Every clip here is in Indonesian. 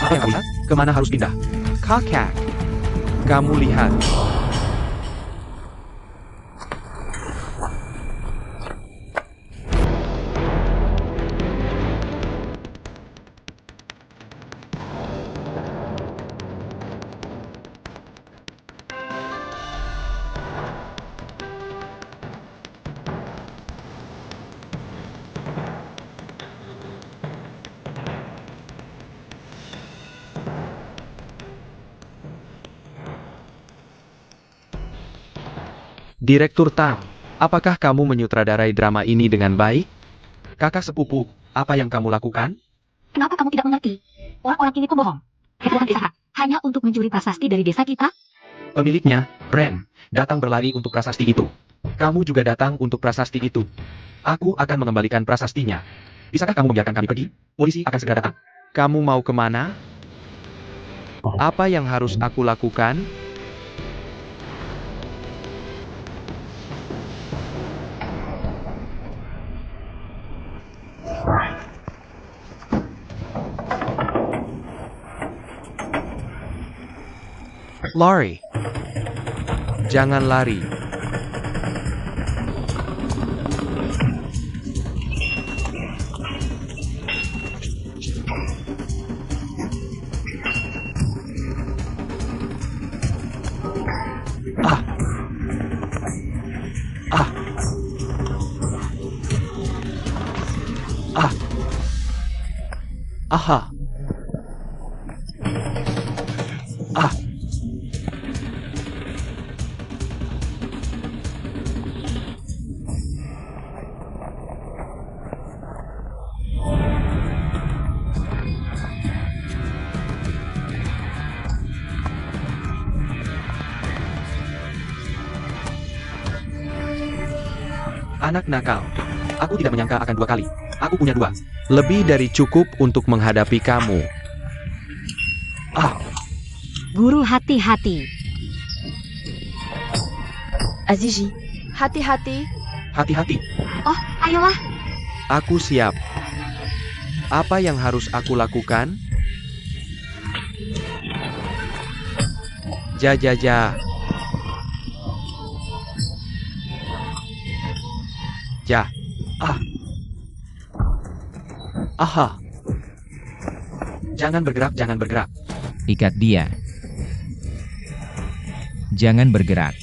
Apa yang harus? Kemana harus pindah? Kakak. Kamu lihat. Direktur Tang, apakah kamu menyutradarai drama ini dengan baik? Kakak sepupu, apa yang kamu lakukan? Kenapa kamu tidak mengerti? Orang-orang ini pembohong. Mereka desa hanya untuk mencuri prasasti dari desa kita. Pemiliknya, Ren, datang berlari untuk prasasti itu. Kamu juga datang untuk prasasti itu. Aku akan mengembalikan prasastinya. Bisakah kamu membiarkan kami pergi? Polisi akan segera datang. Kamu mau kemana? Apa yang harus aku lakukan? Lari. Jangan lari. Ah. Ah. Ah. Aha. Ah. Anak nakal. Aku tidak menyangka akan 2 kali. Aku punya 2. Lebih dari cukup untuk menghadapi kamu. Ah. Guru hati-hati. Azizi, hati-hati. Hati-hati. Oh, ayolah. Aku siap. Apa yang harus aku lakukan? Ja. Ja. Ah. Aha. Jangan bergerak, jangan bergerak. Ikat dia. Jangan bergerak.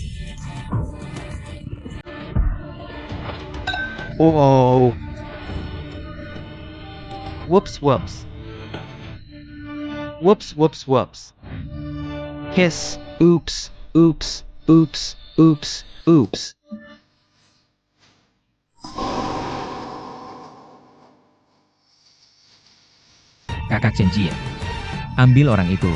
Oh. Whoops. Whoops. Hiss. Oops. Kakak Cenjie. Ambil orang itu.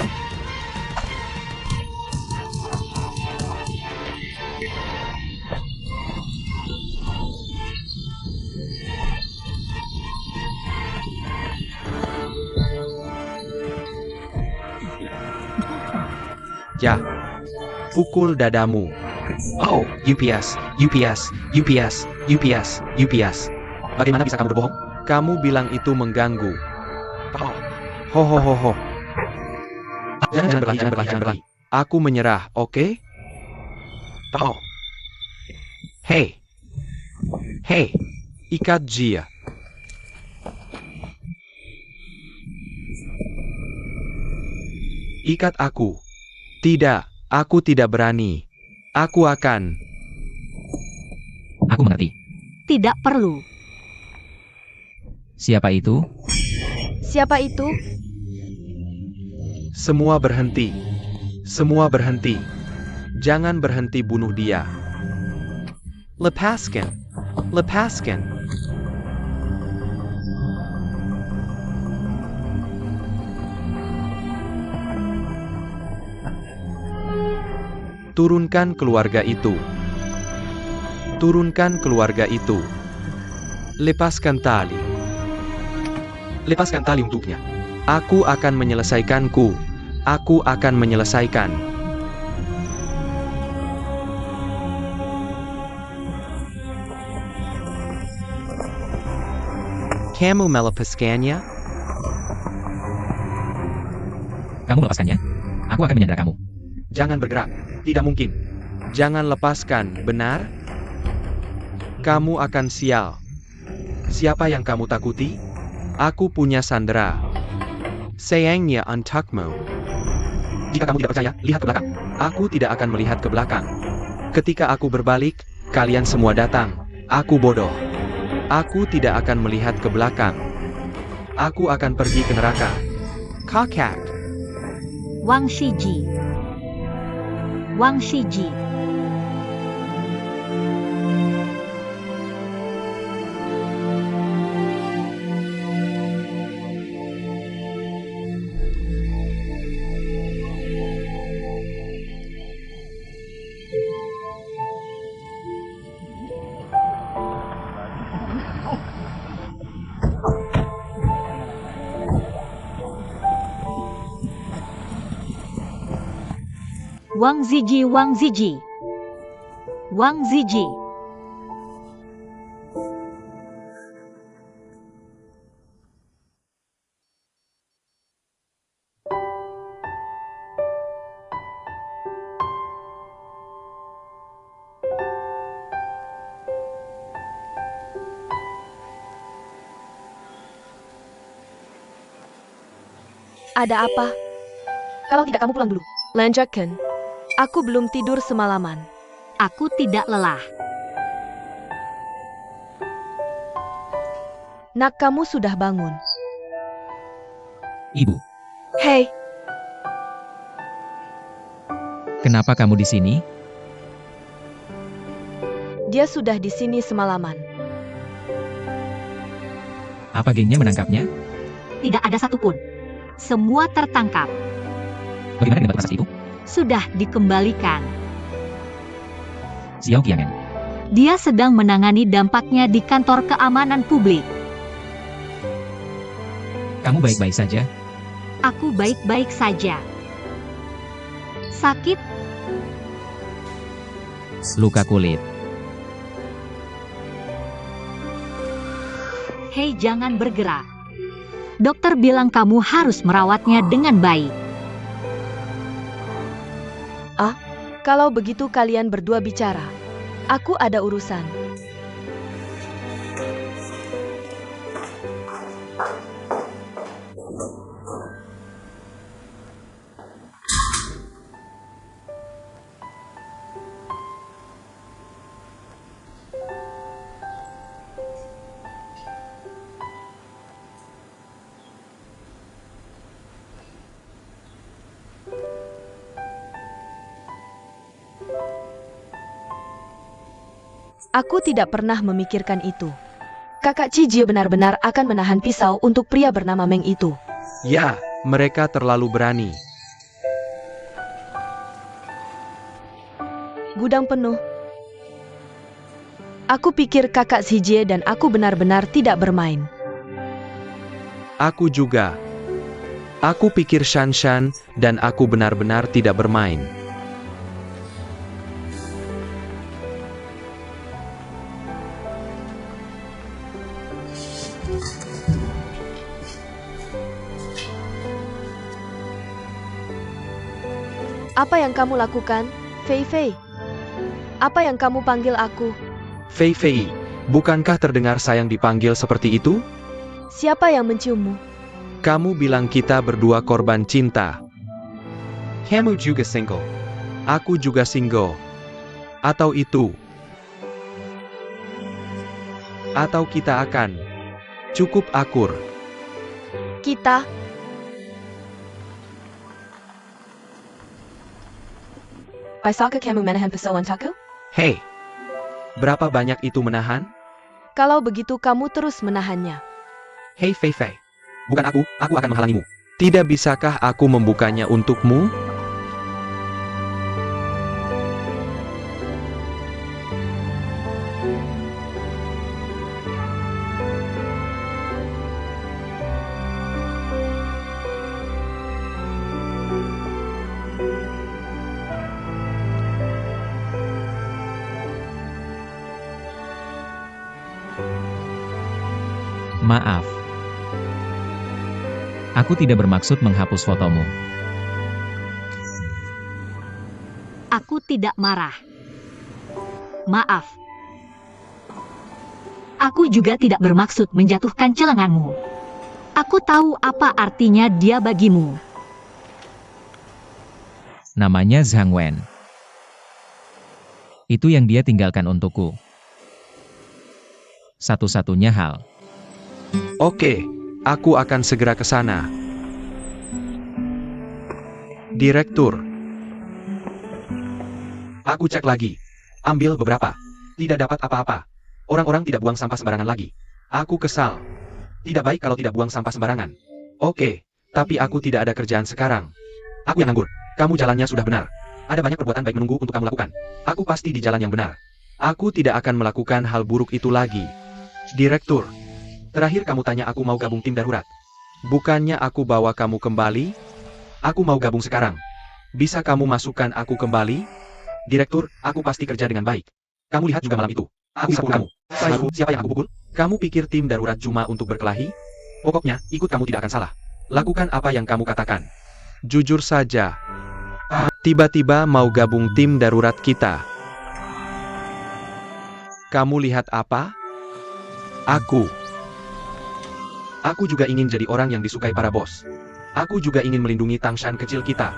Ja. Pukul dadamu. Oh, UPS. Bagaimana bisa kamu berbohong? Kamu bilang itu mengganggu. Ho. Jangan berlari. Aku menyerah, oke? Hey. Ikat dia. Ikat aku. Tidak, aku tidak berani. Aku akan. Aku mengerti. Tidak perlu. Siapa itu? Siapa itu? Semua berhenti. Jangan berhenti bunuh dia. Lepaskan. Turunkan keluarga itu. Lepaskan tali untuknya. Aku akan menyelesaikan. Kamu melepaskannya? Kamu melepaskannya? Aku akan menyandra kamu. Jangan bergerak. Tidak mungkin. Jangan lepaskan, benar? Kamu akan sial. Siapa yang kamu takuti? Aku punya sandera. Sayangnya untukmu. Jika kamu tidak percaya, lihat ke belakang. Aku tidak akan melihat ke belakang. Ketika aku berbalik, kalian semua datang. Aku bodoh. Aku tidak akan melihat ke belakang. Aku akan pergi ke neraka. Kakak. Wang Shiji. Wang Shiji. Wang Ziji, Wang Ziji. Wang Ziji. Ada apa? Kalau tidak kamu pulang dulu. Lanjutkan. Aku belum tidur semalaman. Aku tidak lelah. Nak, kamu sudah bangun. Ibu, Hei, kenapa kamu di sini? dia sudah di sini semalaman. Apa gengnya menangkapnya? Tidak ada satupun. Semua tertangkap. Bagaimana dengan prasasti itu? Sudah dikembalikan. Xiao Qiangen. Dia sedang menangani dampaknya di kantor keamanan publik. Kamu baik-baik saja? Aku baik-baik saja. Sakit? Luka kulit. Hei, jangan bergerak. Dokter bilang kamu harus merawatnya dengan baik. Kalau begitu kalian berdua bicara. Aku ada urusan. Aku tidak pernah memikirkan itu. Kakak Cijie benar-benar akan menahan pisau untuk pria bernama Meng itu. Ya, mereka terlalu berani. Gudang penuh. Aku pikir kakak Cijie dan aku benar-benar tidak bermain. Aku juga. Aku pikir Shanshan dan aku benar-benar tidak bermain. Apa yang kamu lakukan, Fei Fei? Apa yang kamu panggil aku? Fei Fei, bukankah terdengar sayang dipanggil seperti itu? Siapa yang menciummu? Kamu bilang kita berdua korban cinta. Kamu juga single. Aku juga single. Atau itu. Atau kita akan cukup akur. Kita? Bisakah kamu menahan pisau untukku? Hei, berapa banyak itu menahan? Kalau begitu kamu terus menahannya. Hei Fei Fei. Bukan aku akan menghalangimu. Tidak bisakah aku membukanya untukmu? Maaf. Aku tidak bermaksud menghapus fotomu. Aku tidak marah. Maaf. Aku juga tidak bermaksud menjatuhkan celenganmu. Aku tahu apa artinya dia bagimu. Namanya Zhang Wen. Itu yang dia tinggalkan untukku. Satu-satunya hal. Oke, aku akan segera ke sana. Direktur, Aku cek lagi. Ambil beberapa. Tidak dapat apa-apa. Orang-orang tidak buang sampah sembarangan lagi. Aku kesal. Tidak baik kalau tidak buang sampah sembarangan. Oke, tapi aku tidak ada kerjaan sekarang. Aku yang nganggur. Kamu jalannya sudah benar. Ada banyak perbuatan baik menunggu untuk kamu lakukan. Aku pasti di jalan yang benar. aku tidak akan melakukan hal buruk itu lagi. Direktur, Terakhir kamu tanya aku mau gabung tim darurat. bukannya aku bawa kamu kembali? Aku mau gabung sekarang. Bisa kamu masukkan aku kembali? Direktur, aku pasti kerja dengan baik. Kamu lihat juga malam itu. Aku sapu kamu. Lalu, siapa yang aku pukul? Kamu pikir tim darurat cuma untuk berkelahi? Pokoknya, ikut kamu tidak akan salah. Lakukan apa yang kamu katakan. Jujur saja. Tiba-tiba mau gabung tim darurat kita. Kamu lihat apa? Aku. Aku juga ingin jadi orang yang disukai para bos. Aku juga ingin melindungi Tangshan kecil kita.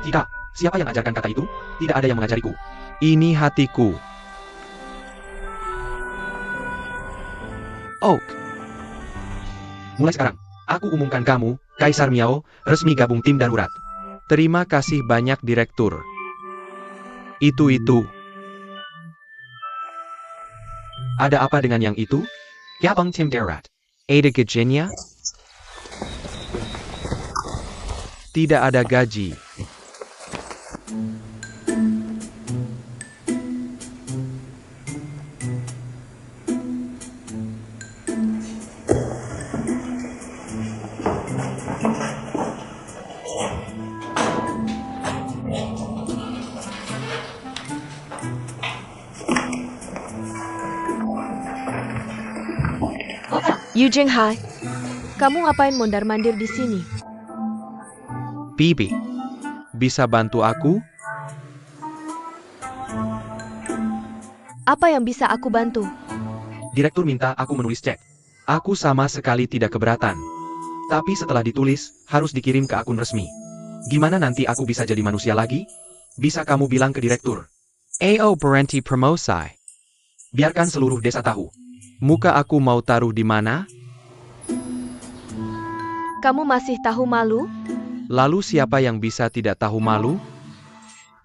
Tidak, siapa yang ajarkan kata itu? Tidak ada yang mengajariku. Ini hatiku. Oak. Mulai sekarang, aku umumkan kamu, Kaisar Miao, resmi gabung tim darurat. Terima kasih banyak direktur. Itu. Ada apa dengan yang itu? Gabung tim darurat. Ada gajinya? Tidak ada gaji. Yu Jinghai, kamu ngapain mondar-mandir di sini? Bibi, bisa bantu aku? Apa yang bisa aku bantu? Direktur minta aku menulis cek. Aku sama sekali tidak keberatan. Tapi setelah ditulis, harus dikirim ke akun resmi. Gimana nanti aku bisa jadi manusia lagi? Bisa kamu bilang ke direktur. Ao berhenti promosi. Biarkan seluruh desa tahu. Muka aku mau taruh di mana? Kamu masih tahu malu? Lalu siapa yang bisa tidak tahu malu?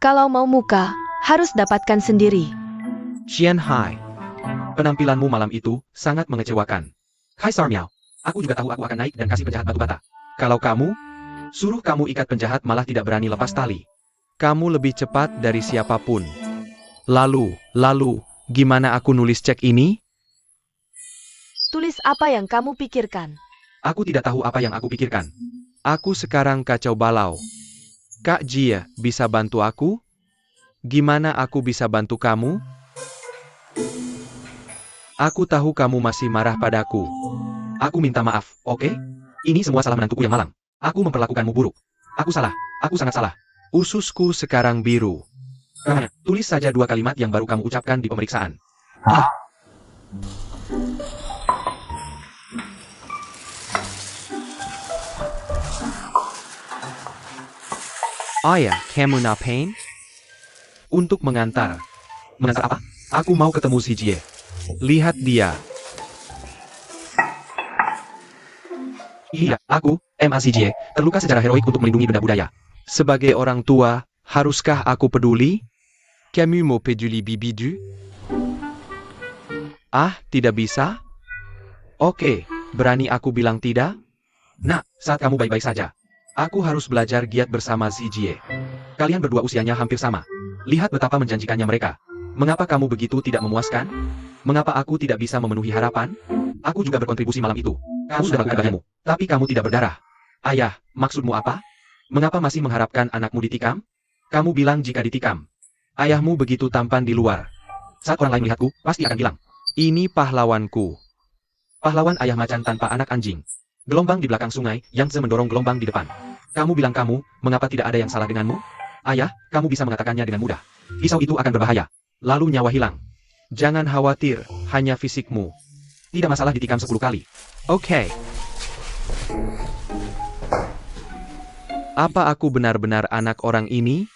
Kalau mau muka, harus dapatkan sendiri. Jian Hai. Penampilanmu malam itu sangat mengecewakan. Kaisar Miao, aku juga tahu aku akan naik dan kasih penjahat batu bata. Kalau kamu, suruh kamu ikat penjahat malah tidak berani lepas tali. Kamu lebih cepat dari siapapun. Lalu, gimana aku nulis cek ini? Tulis apa yang kamu pikirkan. Aku tidak tahu apa yang aku pikirkan. Aku sekarang kacau balau. Kak Jia, bisa bantu aku? Gimana aku bisa bantu kamu? Aku tahu kamu masih marah padaku. Aku minta maaf, oke? Ini semua salah menantuku yang malang. Aku memperlakukanmu buruk. Aku salah, aku sangat salah. Ususku sekarang biru. Tulis saja 2 kalimat yang baru kamu ucapkan di pemeriksaan. Oh ya, kamu ngapain? Untuk mengantar. Mengantar apa? Aku mau ketemu si Jie. Lihat dia. Iya, aku, MA si Jie, terluka secara heroik untuk melindungi benda budaya. Sebagai orang tua, haruskah aku peduli? Kamu mau peduli bibidu? Ah, tidak bisa? Oke, berani aku bilang tidak? Nah, saat kamu baik-baik saja. Aku harus belajar giat bersama si Jie. Kalian berdua usianya hampir sama. Lihat betapa menjanjikannya mereka. Mengapa kamu begitu tidak memuaskan? Mengapa aku tidak bisa memenuhi harapan? Aku juga berkontribusi malam itu. Kamu sudah melakukan bagianmu, tapi kamu tidak berdarah. Ayah, maksudmu apa? Mengapa masih mengharapkan anakmu ditikam? Kamu bilang jika ditikam. Ayahmu begitu tampan di luar. Saat orang lain melihatku, pasti akan bilang, Ini pahlawanku. pahlawan ayah macan tanpa anak anjing. Gelombang di belakang sungai, Yangtze mendorong gelombang di depan. Kamu bilang kamu, mengapa tidak ada yang salah denganmu? Ayah, kamu bisa mengatakannya dengan mudah. Pisau itu akan berbahaya. Lalu nyawa hilang. Jangan khawatir, hanya fisikmu. Tidak masalah ditikam 10 kali. Oke. Apa aku benar-benar anak orang ini?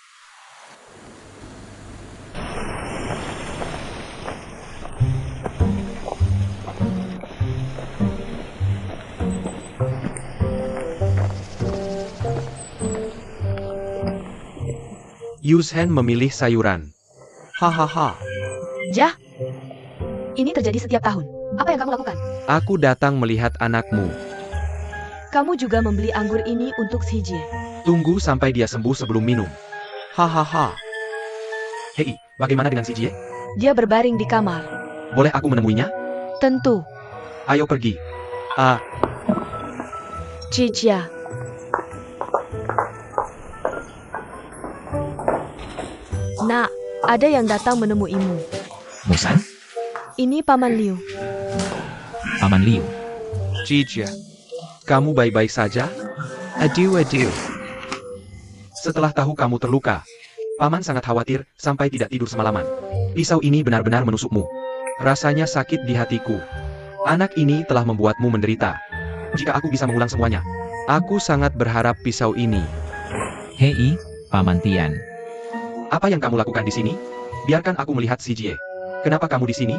Yushen memilih sayuran. Hahaha. Jah, ini terjadi setiap tahun. Apa yang kamu lakukan? Aku datang melihat anakmu. Kamu juga membeli anggur ini untuk Xijie. Tunggu sampai dia sembuh sebelum minum. Hahaha. Hei, bagaimana dengan si Jie? Dia berbaring di kamar. Boleh aku menemuinya? Tentu, Ayo pergi. Xijie. Nak, ada yang datang menemuimu. Musan? Ini Paman Liu. Paman Liu. Jija. Kamu baik-baik saja? Aduh. Setelah tahu kamu terluka, Paman sangat khawatir sampai tidak tidur semalaman. Pisau ini benar-benar menusukmu. Rasanya sakit di hatiku. Anak ini telah membuatmu menderita. Jika aku bisa mengulang semuanya, Aku sangat berharap pisau ini. Hei, Paman Tian. apa yang kamu lakukan di sini? Biarkan aku melihat si Jie. Kenapa kamu di sini?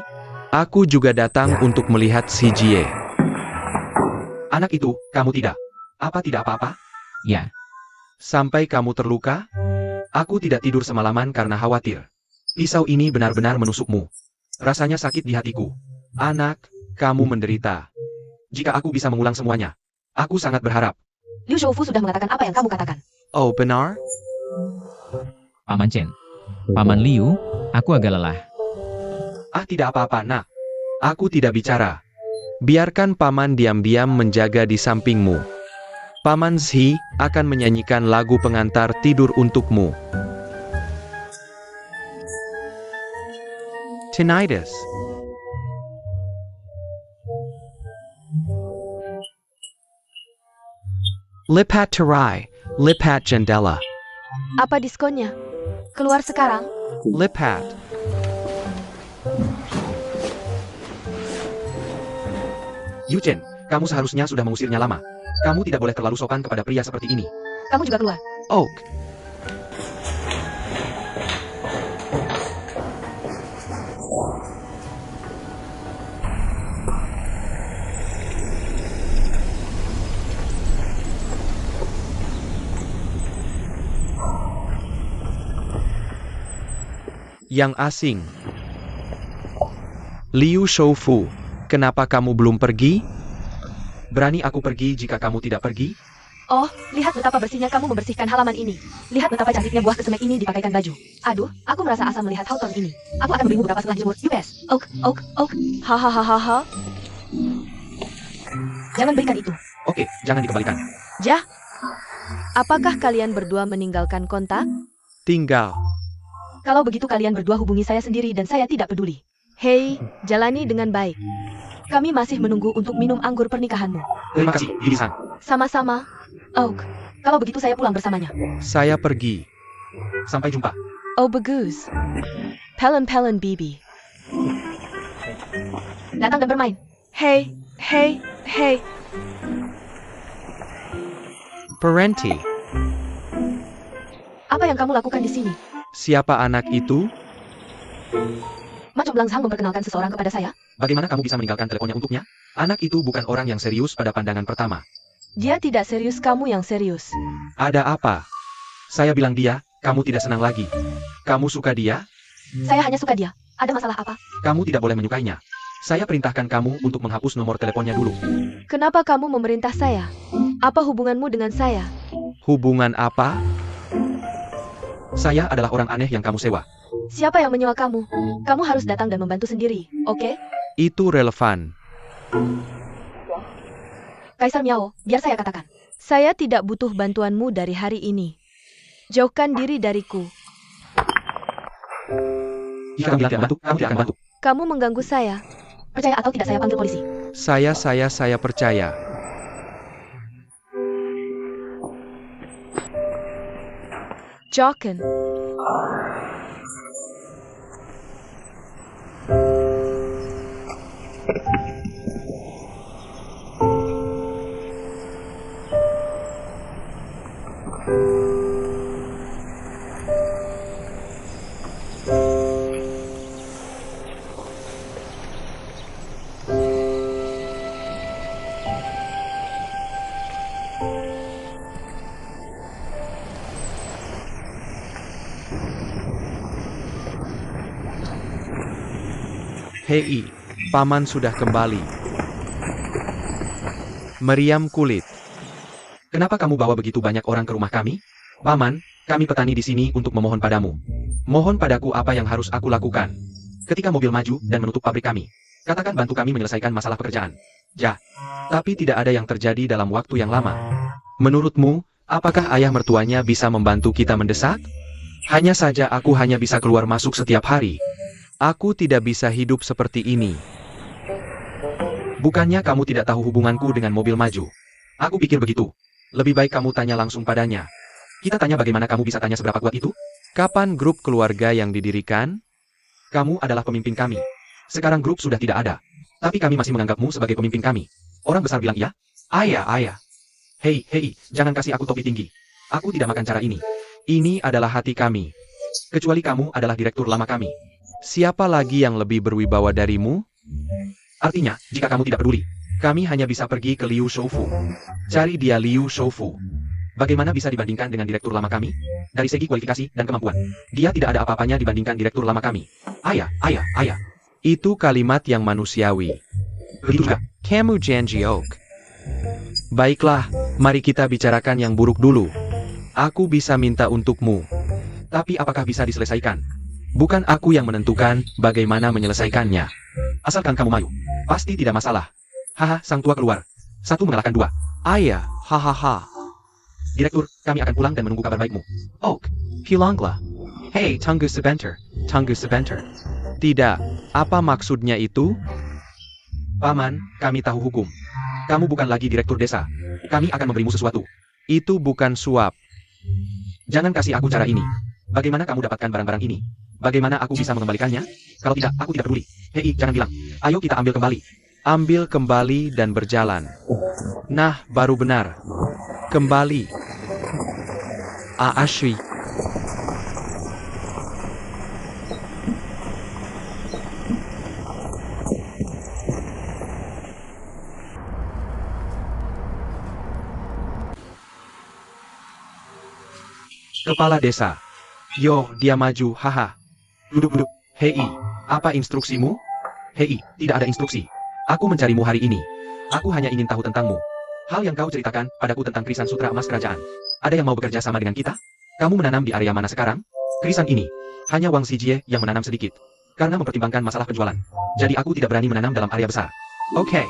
Aku juga datang untuk melihat si Jie. Anak itu, kamu tidak. Apa tidak apa-apa? Ya, Sampai kamu terluka? Aku tidak tidur semalaman karena khawatir. Pisau ini benar-benar menusukmu. Rasanya sakit di hatiku. Anak, kamu menderita. Jika aku bisa mengulang semuanya, aku sangat berharap. Liu Shoufu sudah mengatakan apa yang kamu katakan. Oh, benar? Paman Chen. Paman Liu, aku agak lelah. Ah, tidak apa-apa, nak. Aku tidak bicara. Biarkan paman diam-diam menjaga di sampingmu. Paman Zhi akan menyanyikan lagu pengantar tidur untukmu. Tinnitus. Lipat terai, lipat jendela. Apa diskonnya? Keluar sekarang. Lipat. Yu Chen, kamu seharusnya sudah mengusirnya lama. Kamu tidak boleh terlalu sopan kepada pria seperti ini. Kamu juga keluar. Oak. Yang asing. Liu Shoufu, kenapa kamu belum pergi? Berani aku pergi jika kamu tidak pergi? Oh, lihat betapa bersihnya kamu membersihkan halaman ini. Lihat betapa cantiknya buah keseme ini dipakaikan baju. Aduh, aku merasa asam melihat Houghton ini. Aku akan memberimu beberapa setelah jemur. UPS. Oak. Hahaha. Jangan berikan itu. Oke, jangan dikembalikan. Jah, apakah kalian berdua meninggalkan kontak? Tinggal. Kalau begitu kalian berdua hubungi saya sendiri dan saya tidak peduli. Hei, jalani dengan baik. Kami masih menunggu untuk minum anggur pernikahanmu. Terima kasih, Lilisan. Sama-sama. Oak, kalau begitu saya pulang bersamanya. Saya pergi. Sampai jumpa. Oh bagus. Pelen Bibi. Datang dan bermain. Hei. Parenti. Apa yang kamu lakukan di sini? Siapa anak itu? Macam Blangsang memperkenalkan seseorang kepada saya. Bagaimana kamu bisa meninggalkan teleponnya untuknya? Anak itu bukan orang yang serius pada pandangan pertama. Dia tidak serius, kamu yang serius. Ada apa? Saya bilang dia, kamu tidak senang lagi. Kamu suka dia? Saya hanya suka dia. Ada masalah apa? Kamu tidak boleh menyukainya. Saya perintahkan kamu untuk menghapus nomor teleponnya dulu. Kenapa kamu memerintah saya? Apa hubunganmu dengan saya? Hubungan apa? Saya adalah orang aneh yang kamu sewa. Siapa yang menyewa kamu? Kamu harus datang dan membantu sendiri, oke? Itu relevan. Kaisar Miao, biar saya katakan. Saya tidak butuh bantuanmu dari hari ini. Jauhkan diri dariku. Jika kamu tidak bantu, kamu tidak akan bantu. Kamu mengganggu saya. Percaya atau tidak saya panggil polisi. Saya percaya. Jochen. Hei, paman sudah kembali. Meriam kulit. Kenapa kamu bawa begitu banyak orang ke rumah kami? Paman, kami petani di sini untuk memohon padamu. Mohon padaku apa yang harus aku lakukan. Ketika mobil maju dan menutup pabrik kami, katakan bantu kami menyelesaikan masalah pekerjaan. Ja. Tapi tidak ada yang terjadi dalam waktu yang lama. Menurutmu, apakah ayah mertuanya bisa membantu kita mendesak? Hanya saja aku hanya bisa keluar masuk setiap hari. Aku tidak bisa hidup seperti ini. Bukannya kamu tidak tahu hubunganku dengan mobil maju. Aku pikir begitu. Lebih baik kamu tanya langsung padanya. Kita tanya bagaimana kamu bisa tanya seberapa kuat itu? Kapan grup keluarga yang didirikan? Kamu adalah pemimpin kami. Sekarang grup sudah tidak ada. Tapi kami masih menganggapmu sebagai pemimpin kami. Orang besar bilang iya? Ayah. Hei, jangan kasih aku topi tinggi. Aku tidak makan cara ini. Ini adalah hati kami. Kecuali kamu adalah direktur lama kami. Siapa lagi yang lebih berwibawa darimu? Artinya, jika kamu tidak peduli, kami hanya bisa pergi ke Liu Shoufu. Cari dia Liu Shoufu. Bagaimana bisa dibandingkan dengan direktur lama kami? Dari segi kualifikasi dan kemampuan, dia tidak ada apa-apanya dibandingkan direktur lama kami. Ayah. Itu kalimat yang manusiawi. Begitu juga. Kamu Janjiok. Baiklah, mari kita bicarakan yang buruk dulu. Aku bisa minta untukmu. Tapi apakah bisa diselesaikan? Bukan aku yang menentukan bagaimana menyelesaikannya. Asalkan kamu mayu, pasti tidak masalah. Haha, sang tua keluar. Satu mengalahkan dua. Ayah, hahaha. Direktur, kami akan pulang dan menunggu kabar baikmu. Oak, Hilanglah. hey, tunggu sebentar. Tidak, apa maksudnya itu? Paman, kami tahu hukum. Kamu bukan lagi direktur desa. Kami akan memberimu sesuatu. Itu bukan suap. Jangan kasih aku cara ini. Bagaimana kamu dapatkan barang-barang ini? Bagaimana aku bisa mengembalikannya? Kalau tidak, aku tidak peduli. Hei, jangan bilang. Ayo kita ambil kembali. Ambil kembali dan berjalan. Nah, baru benar. Kembali. Aashwi. Kepala desa. Yo, dia maju, haha. Duduk. Hei, apa instruksimu? Hei, tidak ada instruksi. Aku mencarimu hari ini. Aku hanya ingin tahu tentangmu. Hal yang kau ceritakan padaku tentang Krisan Sutra Emas Kerajaan. Ada yang mau bekerja sama dengan kita? Kamu menanam di area mana sekarang? Krisan ini. Hanya Wang Xijie yang menanam sedikit. Karena mempertimbangkan masalah penjualan. Jadi aku tidak berani menanam dalam area besar. Oke.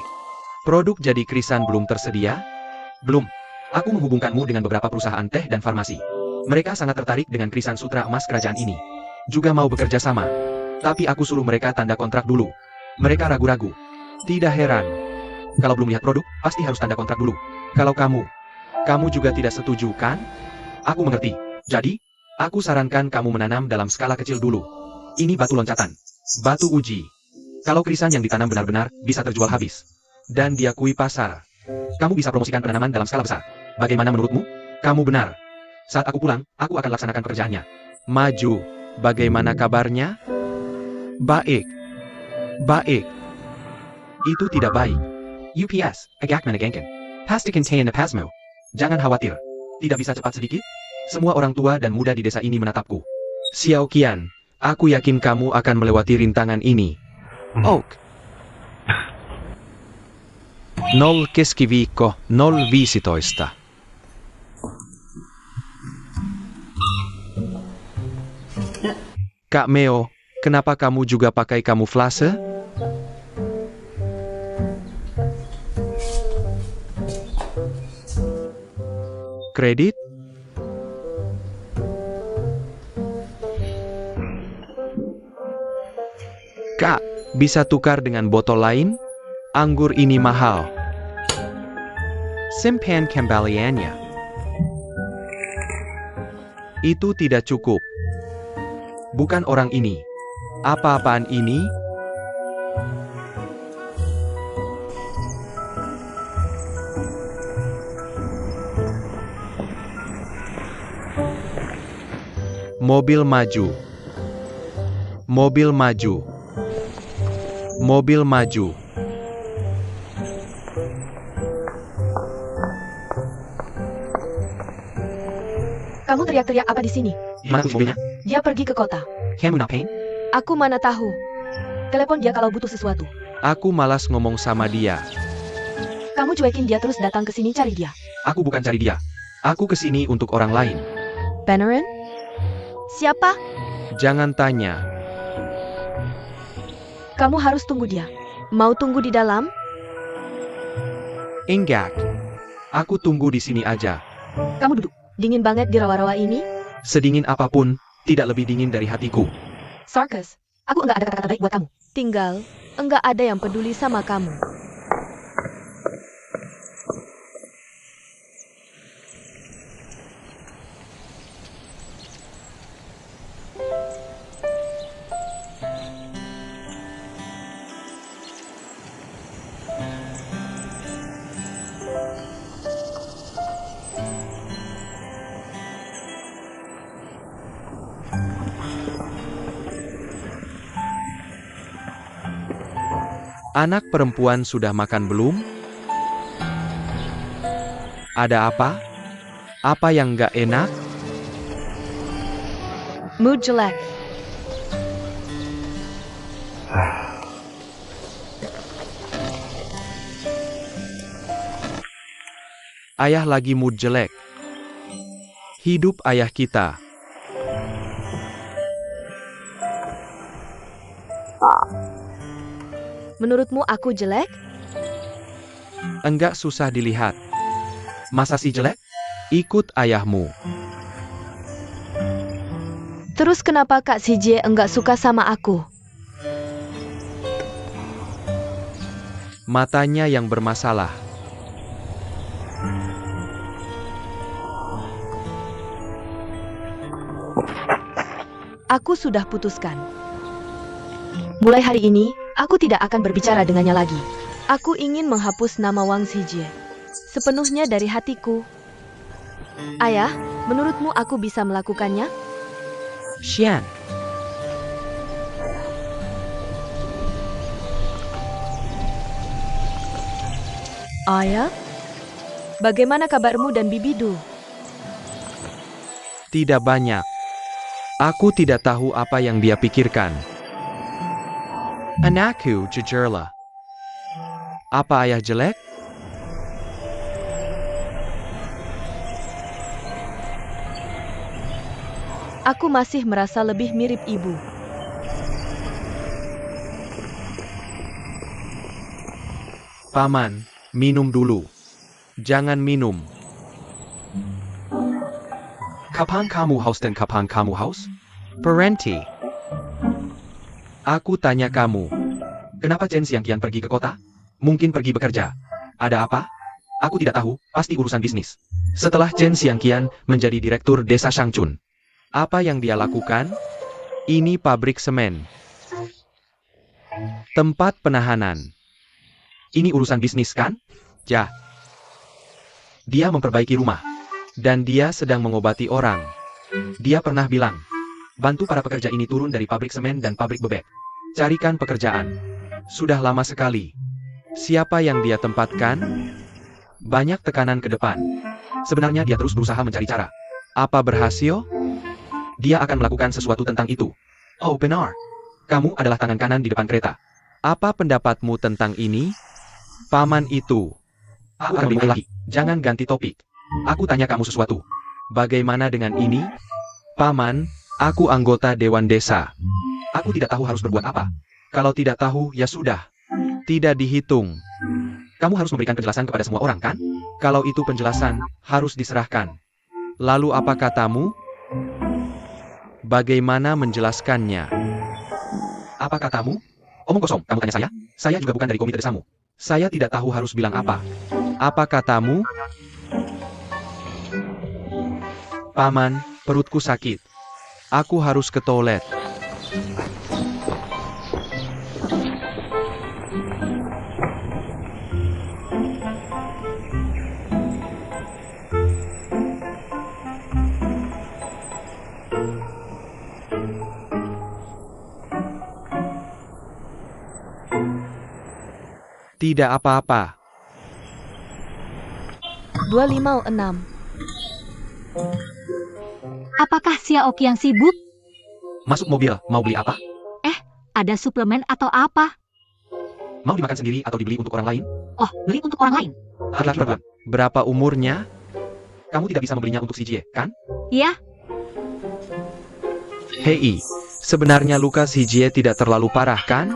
Produk jadi krisan belum tersedia? Belum. Aku menghubungkanmu dengan beberapa perusahaan teh dan farmasi. Mereka sangat tertarik dengan Krisan Sutra Emas Kerajaan ini. Juga mau bekerja sama. Tapi aku suruh mereka tanda kontrak dulu. Mereka ragu-ragu. Tidak heran. Kalau belum lihat produk, pasti harus tanda kontrak dulu. Kalau kamu juga tidak setuju kan? Aku mengerti. Jadi, aku sarankan kamu menanam dalam skala kecil dulu. Ini batu loncatan. Batu uji. Kalau krisan yang ditanam benar-benar bisa terjual habis. Dan diakui pasar. Kamu bisa promosikan penanaman dalam skala besar. Bagaimana menurutmu? Kamu benar. Saat aku pulang, aku akan laksanakan pekerjaannya. Maju. Bagaimana kabarnya? Baik. Itu tidak baik. UPS, agak menegangkan. Pasti contain pasmo. Jangan khawatir. Tidak bisa cepat sedikit? Semua orang tua dan muda di desa ini menatapku. Xiao Qian, aku yakin kamu akan melewati rintangan ini. Oak. 0 keskiviikko, 0,15. Kak Meo, kenapa kamu juga pakai kamuflase? Kredit? Kak, bisa tukar dengan botol lain? Anggur ini mahal. Simpan kembaliannya. Itu tidak cukup. Bukan orang ini. Apa-apaan ini? Mobil maju. Mobil maju. Mobil maju. Kamu teriak-teriak apa di sini? Mana kunci mobilnya? Dia pergi ke kota. Kamu ngapain? Aku mana tahu. Telepon dia kalau butuh sesuatu. Aku malas ngomong sama dia. Kamu cuekin dia terus datang ke sini cari dia. Aku bukan cari dia. Aku kesini untuk orang lain. Beneran? Siapa? Jangan tanya. Kamu harus tunggu dia. Mau tunggu di dalam? Enggak. Aku tunggu di sini aja. Kamu duduk. Dingin banget di rawa-rawa ini. Sedingin apapun, tidak lebih dingin dari hatiku. Sarkas. Aku enggak ada kata-kata baik buat kamu. Tinggal, enggak ada yang peduli sama kamu. Anak perempuan sudah makan belum? Ada apa? Apa yang nggak enak? Mood jelek. Ayah lagi mood jelek. Hidup ayah kita. Menurutmu aku jelek? Enggak susah dilihat. Masa sih jelek? Ikut ayahmu. Terus kenapa Kak CJ enggak suka sama aku? Matanya yang bermasalah. Aku sudah putuskan. Mulai hari ini, aku tidak akan berbicara dengannya lagi. Aku ingin menghapus nama Wang Xijie sepenuhnya dari hatiku. Ayah, menurutmu aku bisa melakukannya? Xian. Ayah? Bagaimana kabarmu dan Bibidu? Tidak banyak. Aku tidak tahu apa yang dia pikirkan. Anakku jujur lah. Apa ayah jelek? Aku masih merasa lebih mirip ibu. Paman, minum dulu. Jangan minum. Kapan kamu haus dan kapan kamu haus? Parenti. Aku tanya kamu. Kenapa Chen Xiangqian pergi ke kota? Mungkin pergi bekerja. Ada apa? Aku tidak tahu, pasti urusan bisnis. Setelah Chen Xiangqian menjadi direktur desa Shangchun. Apa yang dia lakukan? Ini pabrik semen. Tempat penahanan. Ini urusan bisnis kan? Ya. Dia memperbaiki rumah. Dan dia sedang mengobati orang. Dia pernah bilang, bantu para pekerja ini turun dari pabrik semen dan pabrik bebek. Carikan pekerjaan. Sudah lama sekali. Siapa yang dia tempatkan? Banyak tekanan ke depan. Sebenarnya dia terus berusaha mencari cara. Apa berhasil? Dia akan melakukan sesuatu tentang itu. Oh benar. Kamu adalah tangan kanan di depan kereta. Apa pendapatmu tentang ini? Paman itu. Aku akan bingung lagi. Jangan ganti topik. Aku tanya kamu sesuatu. Bagaimana dengan ini? Paman, aku anggota Dewan Desa. Aku tidak tahu harus berbuat apa. Kalau tidak tahu, ya sudah. Tidak dihitung. Kamu harus memberikan penjelasan kepada semua orang, kan? Kalau itu penjelasan, harus diserahkan. Lalu apa katamu? Bagaimana menjelaskannya? Apa katamu? Omong kosong, kamu tanya saya? Saya juga bukan dari komite desamu. Saya tidak tahu harus bilang apa. Apa katamu? Paman, perutku sakit. Aku harus ke toilet. Tidak apa-apa. 256. Apakah Xiao Qian sibuk? Masuk mobil, mau beli apa? Ada suplemen atau apa? Mau dimakan sendiri atau dibeli untuk orang lain? Oh, beli untuk orang lain. Hati-hati. Berapa umurnya? Kamu tidak bisa membelinya untuk si Jie, kan? Ya, Hei, sebenarnya luka si Jie tidak terlalu parah kan?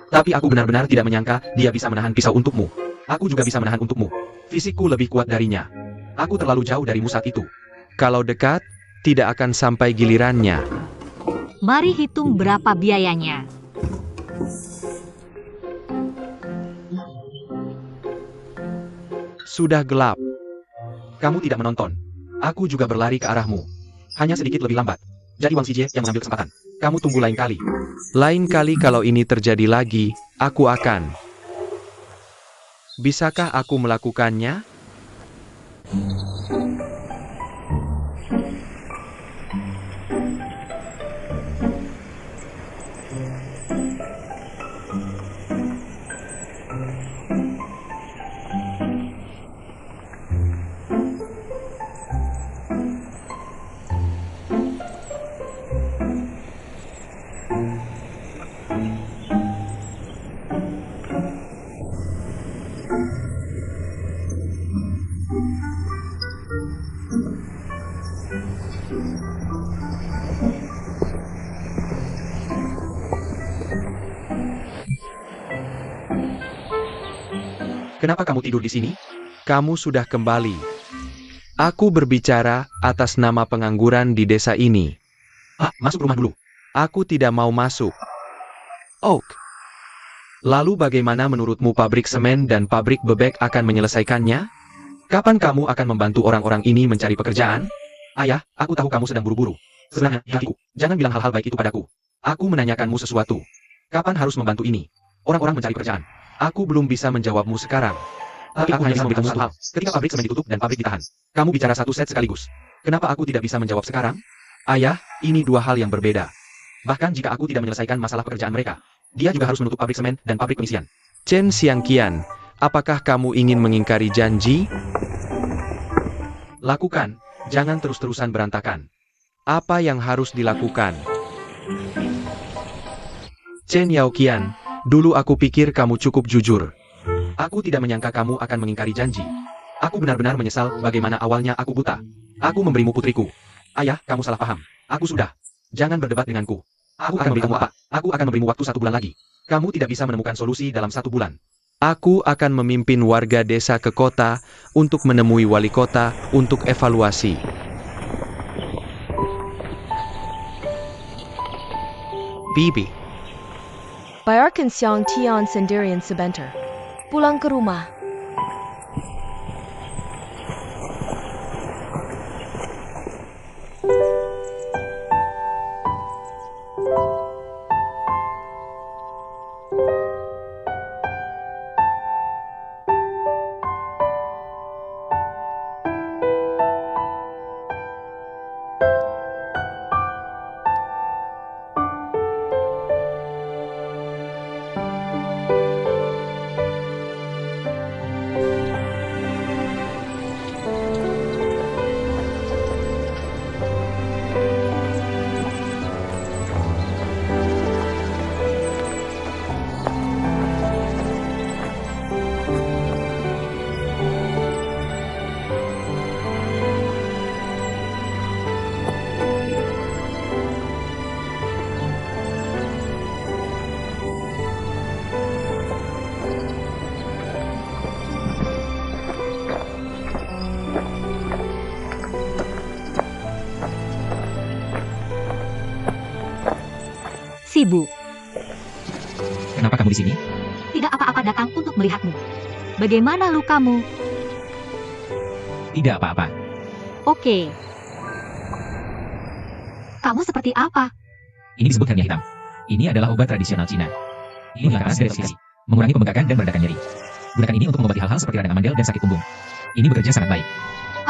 Tapi aku benar-benar tidak menyangka dia bisa menahan pisau untukmu. Aku juga bisa menahan untukmu. Fisikku lebih kuat darinya. Aku terlalu jauh darimu saat itu. Kalau dekat, tidak akan sampai gilirannya. mari hitung berapa biayanya. Sudah gelap. Kamu tidak menonton. Aku juga berlari ke arahmu. Hanya sedikit lebih lambat. Jadi Wang Xijie yang mengambil kesempatan. Kamu tunggu lain kali. Lain kali kalau ini terjadi lagi, aku akan. Bisakah aku melakukannya? Kenapa kamu tidur di sini? Kamu sudah kembali. Aku berbicara atas nama pengangguran di desa ini. Masuk rumah dulu. Aku tidak mau masuk. Oak. Lalu bagaimana menurutmu pabrik semen dan pabrik bebek akan menyelesaikannya? Kapan kamu akan membantu orang-orang ini mencari pekerjaan? Ayah, aku tahu kamu sedang buru-buru. Sebenarnya, hatiku, jangan bilang hal-hal baik itu padaku. Aku menanyakanmu sesuatu. Kapan harus membantu ini? Orang-orang mencari pekerjaan. Aku belum bisa menjawabmu sekarang. Tapi aku hanya bisa memberitahu satu hal. Ketika pabrik semen ditutup dan pabrik ditahan, kamu bicara satu set sekaligus. Kenapa aku tidak bisa menjawab sekarang? Ayah, ini dua hal yang berbeda. Bahkan jika aku tidak menyelesaikan masalah pekerjaan mereka, dia juga harus menutup pabrik semen dan pabrik pengisian. Chen Xiangqian, apakah kamu ingin mengingkari janji? Lakukan, jangan terus-terusan berantakan. Apa yang harus dilakukan? Chen Yaoqian, dulu aku pikir kamu cukup jujur. Aku tidak menyangka kamu akan mengingkari janji. Aku benar-benar menyesal bagaimana awalnya aku buta. Aku memberimu putriku. Ayah, kamu salah paham. Aku sudah. Jangan berdebat denganku. Aku akan memberimu apa? Aku akan memberimu waktu 1 bulan lagi. Kamu tidak bisa menemukan solusi dalam 1 bulan. Aku akan memimpin warga desa ke kota untuk menemui wali kota untuk evaluasi. Bibi. Bayarkan Xiang Tian sendirian sebentar. Pulang ke rumah. Sibuk. Kenapa kamu di sini? Tidak apa-apa datang untuk melihatmu. Bagaimana lukamu? Tidak apa-apa. Oke. Kamu seperti apa? Ini disebut hernia hitam. Ini adalah obat tradisional Cina. Ini menghilangkan depresi, mengurangi pembengkakan dan meredakan nyeri. Gunakan ini untuk mengobati hal-hal seperti radang amandel dan sakit punggung. Ini bekerja sangat baik.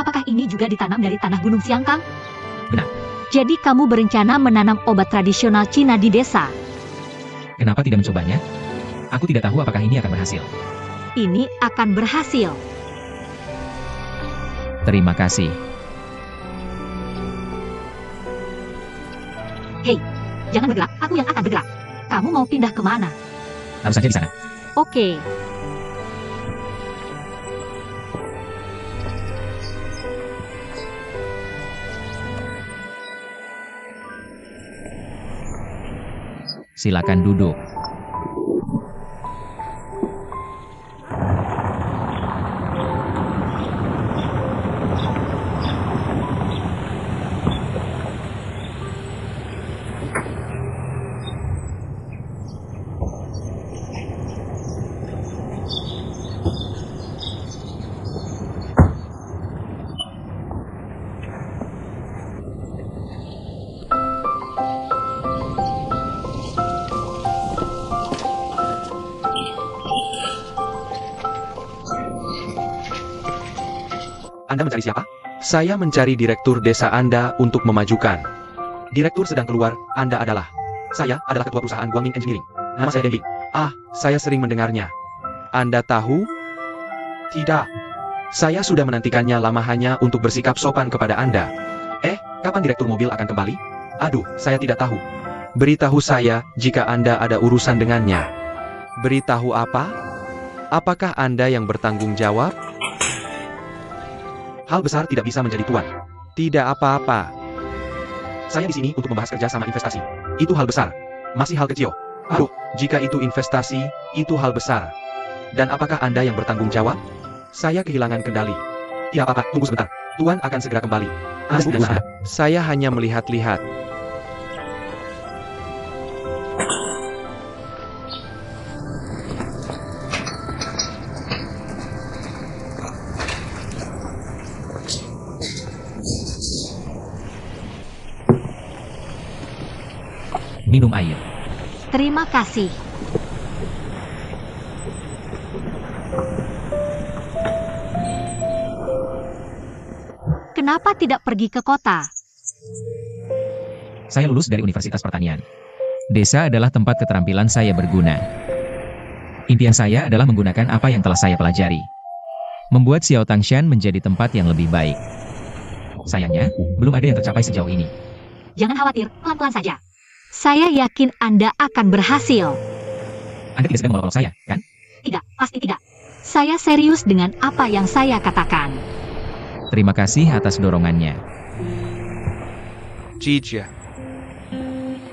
Apakah ini juga ditanam dari tanah Gunung Siangkang? Benar. Jadi kamu berencana menanam obat tradisional Cina di desa? Kenapa tidak mencobanya? Aku tidak tahu apakah ini akan berhasil. ini akan berhasil. Terima kasih. Hei, jangan bergerak, aku yang akan bergerak. Kamu mau pindah kemana? Taruh saja di sana. Oke. Silakan duduk. Anda mencari siapa? Saya mencari direktur desa Anda untuk memajukan. Direktur sedang keluar, Anda adalah. Saya adalah ketua perusahaan Guangming Engineering. Nama saya Denbing. Ah, saya sering mendengarnya. Anda tahu? Tidak. Saya sudah menantikannya lama hanya untuk bersikap sopan kepada Anda. Kapan direktur mobil akan kembali? Aduh, saya tidak tahu. Beritahu saya jika Anda ada urusan dengannya. Beritahu apa? Apakah Anda yang bertanggung jawab? Hal besar tidak bisa menjadi tuan. Tidak apa-apa. Saya di sini untuk membahas kerja sama investasi. Itu hal besar. Masih hal kecil. Aduh, jika itu investasi, itu hal besar. Dan apakah Anda yang bertanggung jawab? Saya kehilangan kendali. Tidak apa-apa, tunggu sebentar. Tuan akan segera kembali. Anda sibuk dengan Anda. Saya hanya melihat-lihat. Minum air. Terima kasih. Kenapa tidak pergi ke kota? Saya lulus dari Universitas Pertanian. Desa adalah tempat keterampilan saya berguna. Impian saya adalah menggunakan apa yang telah saya pelajari. Membuat Xiao Tangshan menjadi tempat yang lebih baik. Sayangnya, belum ada yang tercapai sejauh ini. Jangan khawatir, pelan-pelan saja. Saya yakin Anda akan berhasil. Anda tidak sedang mengolok-olok saya, kan? Tidak, pasti tidak. Saya serius dengan apa yang saya katakan. Terima kasih atas dorongannya. Jija.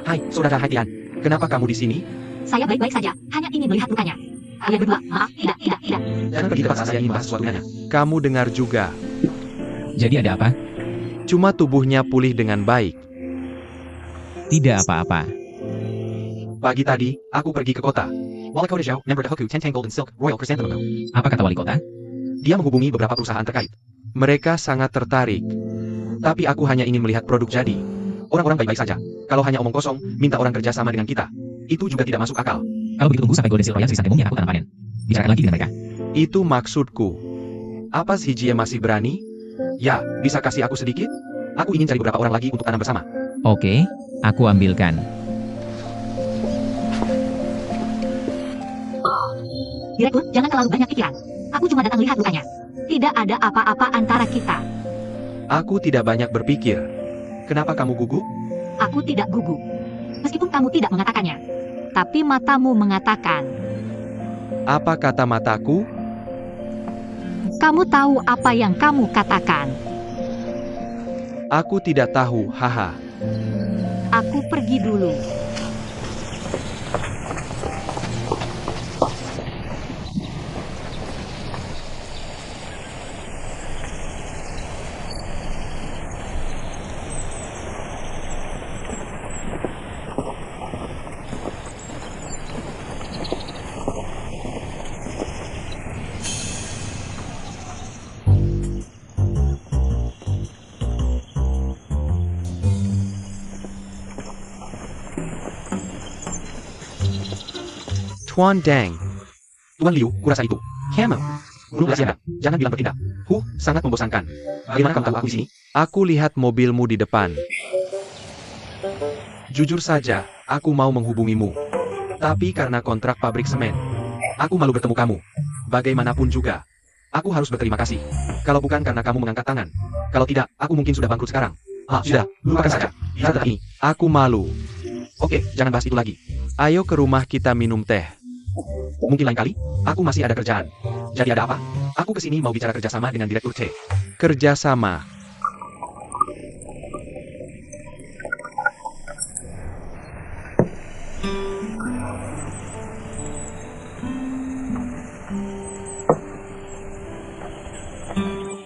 Hai, saudara Haitian. Kenapa kamu di sini? Saya baik-baik saja, hanya ingin melihat lukanya. Kalian berdua, maaf, tidak. Jangan pergi tempat saya ingin bahas sesuatu dengannya. Kamu dengar juga. Jadi ada apa? Cuma tubuhnya pulih dengan baik. Tidak apa-apa. Pagi tadi, aku pergi ke kota. Wali Kota Zhao, member the Hoku Tentang Gold and Silk Royal Chrysanthemum Co. Apa kata wali kota? Dia menghubungi beberapa perusahaan terkait. Mereka sangat tertarik. Tapi aku hanya ingin melihat produk jadi. Orang-orang baik-baik saja. Kalau hanya omong kosong, minta orang kerja sama dengan kita. Itu juga tidak masuk akal. Kalau begitu tunggu sampai Golden Seal Royal Chrysanthemumnya aku tanam panen. Bicarakan lagi dengan mereka. Itu maksudku. Apa Zijie masih berani? Ya, bisa kasih aku sedikit? Aku ingin cari beberapa orang lagi untuk tanam bersama. Oke, aku ambilkan. Direktur, jangan terlalu banyak pikiran. Aku cuma datang lihat lukanya. Tidak ada apa-apa antara kita. Aku tidak banyak berpikir. Kenapa kamu gugup? Aku tidak gugup. Meskipun kamu tidak mengatakannya. Tapi matamu mengatakan. Apa kata mataku? Kamu tahu apa yang kamu katakan. Aku tidak tahu, haha. Aku pergi dulu. Tuan Deng. Tuan Liu, kurasa itu. Hammer. Belum kasih Anda. Jangan bilang bertindak. Sangat membosankan. Bagaimana kamu tahu aku di sini? Aku lihat mobilmu di depan. Jujur saja, aku mau menghubungimu. Tapi karena kontrak pabrik semen, Aku malu bertemu kamu. Bagaimanapun juga, aku harus berterima kasih. Kalau bukan karena kamu mengangkat tangan. Kalau tidak, aku mungkin sudah bangkrut sekarang. Sudah, lupakan saja. Lihat tentang ini. Aku malu. Oke, jangan bahas itu lagi. Ayo ke rumah kita minum teh. Mungkin lain kali, aku masih ada kerjaan. Jadi ada apa? Aku kesini mau bicara kerjasama dengan Direktur C. Kerjasama.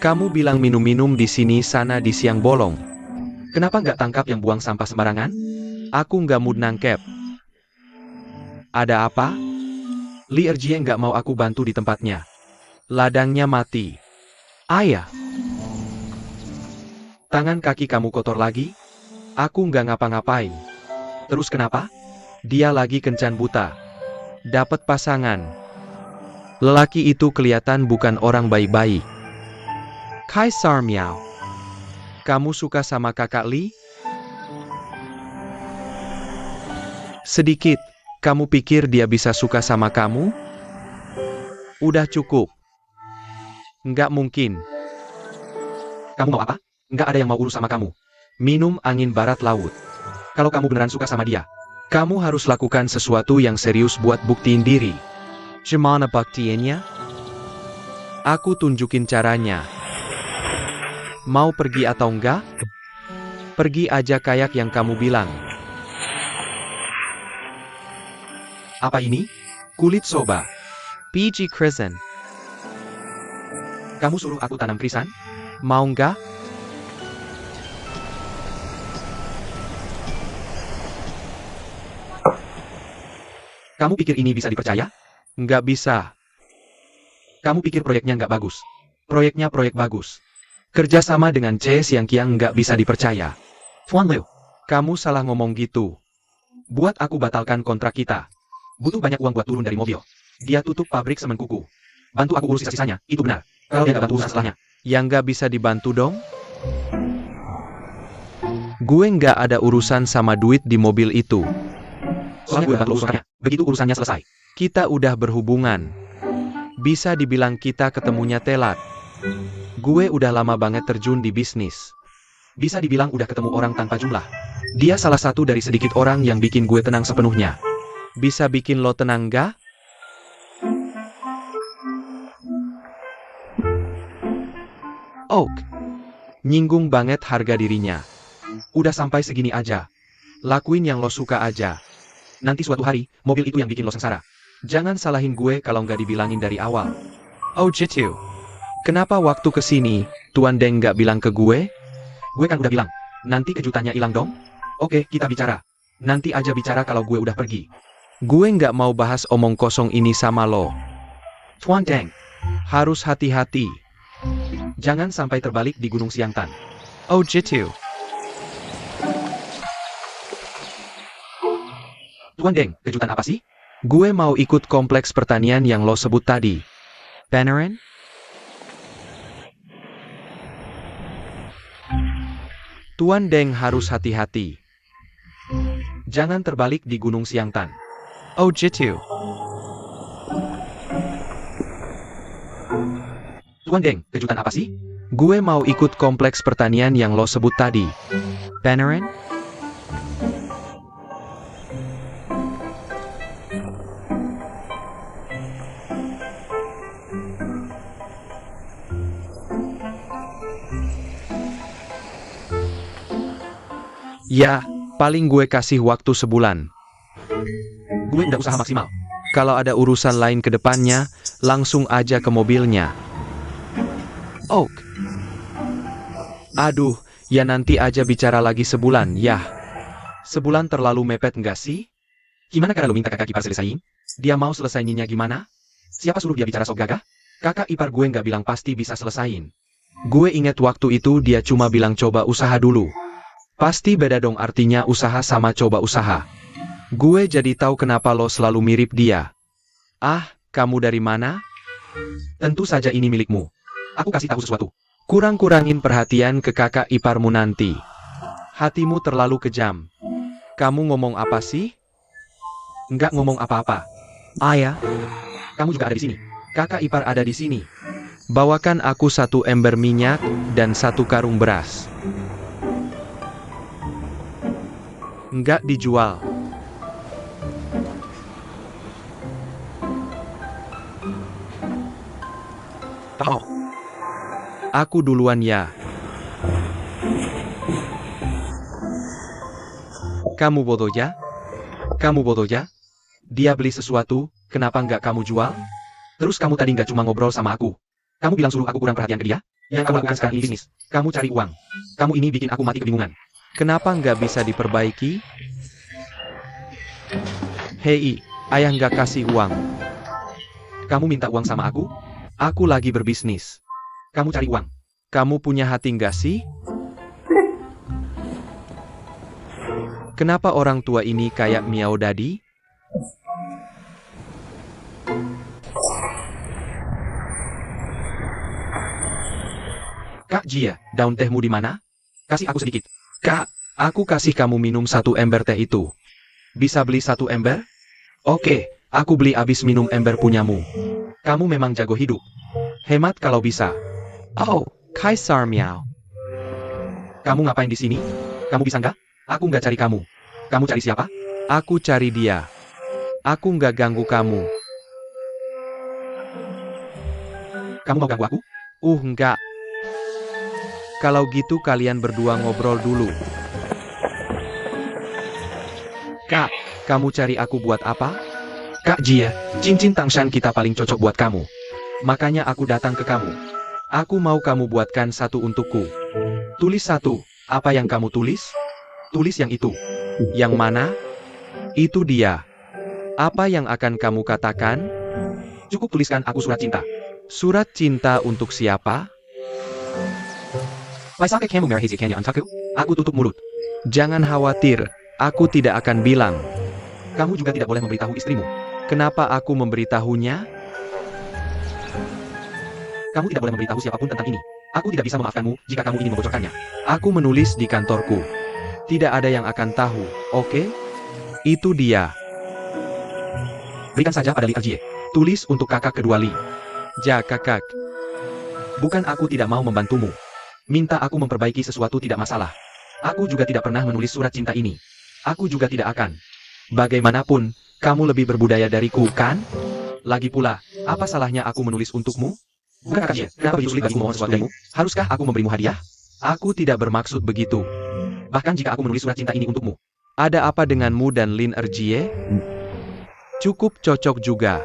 Kamu bilang minum-minum di sini sana di siang bolong. Kenapa nggak tangkap yang buang sampah sembarangan? Aku nggak mood nangkep. Ada apa? Li Erjie nggak mau aku bantu di tempatnya. Ladangnya mati. Ayah, Tangan kaki kamu kotor lagi? aku nggak ngapa-ngapain. Terus kenapa? Dia lagi kencan buta. Dapat pasangan. Lelaki itu kelihatan bukan orang baik-baik. Kaisar Miao. Kamu suka sama kakak Li? Sedikit. Kamu pikir dia bisa suka sama kamu? Udah cukup. Nggak mungkin. Kamu mau apa? Nggak ada yang mau urus sama kamu. Minum angin barat laut. Kalau kamu beneran suka sama dia, Kamu harus lakukan sesuatu yang serius buat buktiin diri. Gimana buktiinnya? Aku tunjukin caranya. Mau pergi atau enggak? Pergi aja kayak yang kamu bilang. apa ini? Kulit soba. Biji krisan. Kamu suruh aku tanam krisan? Mau enggak? Kamu pikir ini bisa dipercaya? Nggak bisa. Kamu pikir proyeknya nggak bagus? Proyeknya proyek bagus. Kerjasama dengan C Siang Kiang nggak bisa dipercaya. Tuan Liu, Kamu salah ngomong gitu. buat aku batalkan kontrak kita. Butuh banyak uang buat turun dari mobil. Dia tutup pabrik semen kuku. Bantu aku urus sisa-sisanya, itu benar. Kalau dia nggak bantu urusan setelahnya, Yang nggak bisa dibantu dong? Gue nggak ada urusan sama duit di mobil itu. soalnya gue bantu urusannya. Begitu urusannya selesai. Kita udah berhubungan. Bisa dibilang kita ketemunya telat. Gue udah lama banget terjun di bisnis. Bisa dibilang udah ketemu orang tanpa jumlah. Dia salah satu dari sedikit orang yang bikin gue tenang sepenuhnya. Bisa bikin lo tenang nggak? Oak. Nyinggung banget harga dirinya. Udah sampai segini aja. Lakuin yang lo suka aja. Nanti suatu hari, mobil itu yang bikin lo sengsara. Jangan salahin gue kalau nggak dibilangin dari awal. Oh gitu. Kenapa waktu kesini, Tuan Deng nggak bilang ke gue? Gue kan udah bilang, nanti kejutannya hilang dong. Oke, kita bicara. Nanti aja bicara kalau gue udah pergi. Gue nggak mau bahas omong kosong ini sama lo. Tuan Deng, Harus hati-hati. jangan sampai terbalik di Gunung Siangtan. Oh gitu. Tuan Deng, kejutan apa sih? Gue mau ikut kompleks pertanian yang lo sebut tadi. Beneran? Tuan Deng harus hati-hati. Jangan terbalik di Gunung Siangtan. Oh gitu. Tuan Deng, kejutan apa sih? Gue mau ikut kompleks pertanian yang lo sebut tadi. Beneran? Ya, paling gue kasih waktu sebulan. Gue udah usaha maksimal. Kalau ada urusan lain ke depannya, langsung aja ke mobilnya. Oak. Aduh, ya nanti aja bicara lagi sebulan, yah. Sebulan terlalu mepet nggak sih? Gimana cara lo minta kakak ipar selesain? Dia mau selesaiinnya gimana? Siapa suruh dia bicara sok gagah? Kakak ipar gue nggak bilang pasti bisa selesain. Gue inget waktu itu dia cuma bilang coba usaha dulu. Pasti beda dong artinya usaha sama coba usaha. Gue jadi tahu kenapa lo selalu mirip dia. Ah, kamu dari mana? Tentu saja ini milikmu. Aku kasih tahu sesuatu. Kurang-kurangin perhatian ke kakak iparmu nanti. Hatimu terlalu kejam. Kamu ngomong apa sih? Nggak ngomong apa-apa. Ayah, Kamu juga ada di sini. Kakak ipar ada di sini. Bawakan aku 1 ember minyak dan 1 karung beras. Enggak dijual. Oh, Aku duluan ya. Kamu bodoh ya? Kamu bodoh ya? Dia beli sesuatu, kenapa nggak kamu jual? terus kamu tadi nggak cuma ngobrol sama aku. Kamu bilang suruh aku kurang perhatian ke dia? Yang kamu lakukan sekarang ini bisnis. Kamu cari uang. Kamu ini bikin aku mati kebingungan. Kenapa nggak bisa diperbaiki? Hei, ayah nggak kasih uang. Kamu minta uang sama aku? Aku lagi berbisnis. Kamu cari uang. Kamu punya hati nggak sih? Kenapa orang tua ini kayak Miao Dadi? Kak Jia, daun tehmu di mana? Kasih aku sedikit. Kak, aku kasih kamu minum 1 ember teh itu. Bisa beli 1 ember? Oke, aku beli abis minum ember punyamu. Kamu memang jago hidup. Hemat kalau bisa. Oh, Kaisar Miao. Kamu ngapain di sini? Kamu bisa nggak? Aku nggak cari kamu. Kamu cari siapa? Aku cari dia. Aku nggak ganggu kamu. Kamu mau ganggu aku? Nggak. Kalau gitu kalian berdua ngobrol dulu. Kak, kamu cari aku buat apa? Kak Jia, cincin Tangshan kita paling cocok buat kamu. Makanya aku datang ke kamu. Aku mau kamu buatkan 1 untukku. Tulis 1. Apa yang kamu tulis? Tulis yang itu. Yang mana? Itu dia. Apa yang akan kamu katakan? Cukup tuliskan aku surat cinta. Surat cinta untuk siapa? Paisake kamu marry Kenya antaku? Aku tutup mulut. Jangan khawatir, aku tidak akan bilang. Kamu juga tidak boleh memberitahu istrimu. Kenapa aku memberitahunya? Kamu tidak boleh memberitahu siapapun tentang ini. Aku tidak bisa memaafkanmu jika kamu ingin membocorkannya. Aku menulis di kantorku. Tidak ada yang akan tahu, oke? Itu dia. Berikan saja pada Li Erjie. Tulis untuk kakak kedua Li. Ja kakak. Bukan aku tidak mau membantumu. Minta aku memperbaiki sesuatu tidak masalah. Aku juga tidak pernah menulis surat cinta ini. Aku juga tidak akan. Bagaimanapun, kamu lebih berbudaya dariku, kan? Lagi pula, apa salahnya aku menulis untukmu? Bukan kakak Jie, kenapa begitu sulit bagimu mohon sesuatu darimu? Haruskah aku memberimu hadiah? Aku tidak bermaksud begitu. Bahkan jika aku menulis surat cinta ini untukmu. Ada apa denganmu dan Lin Erjie? Cukup cocok juga.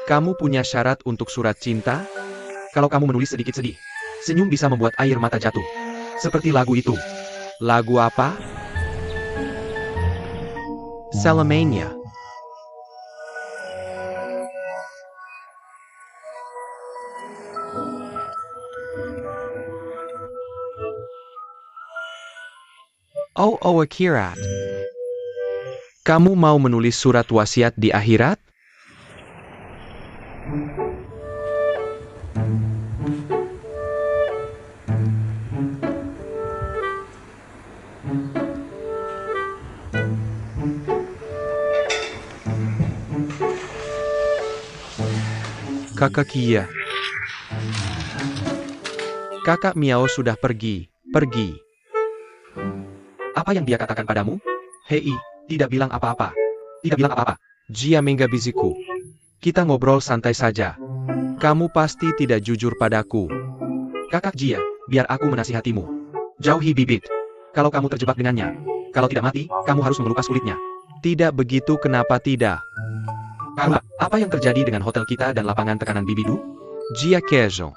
Kamu punya syarat untuk surat cinta? Kalau kamu menulis sedikit sedih, senyum bisa membuat air mata jatuh. Seperti lagu itu. Lagu apa? Salamania. Oh, akhirat. Kamu mau menulis surat wasiat di akhirat? Kakak Kia. Kakak Miao sudah pergi. Apa yang dia katakan padamu? Hei, tidak bilang apa-apa. Tidak bilang apa-apa. Jia menggabiziku. Kita ngobrol santai saja. Kamu pasti tidak jujur padaku. Kakak Jia, biar aku menasihatimu. Jauhi bibit. Kalau kamu terjebak dengannya. Kalau tidak mati, kamu harus mengelupas kulitnya. Tidak begitu, kenapa tidak? Karena, apa yang terjadi dengan hotel kita dan lapangan tekanan Bibidu? Jia Kejo.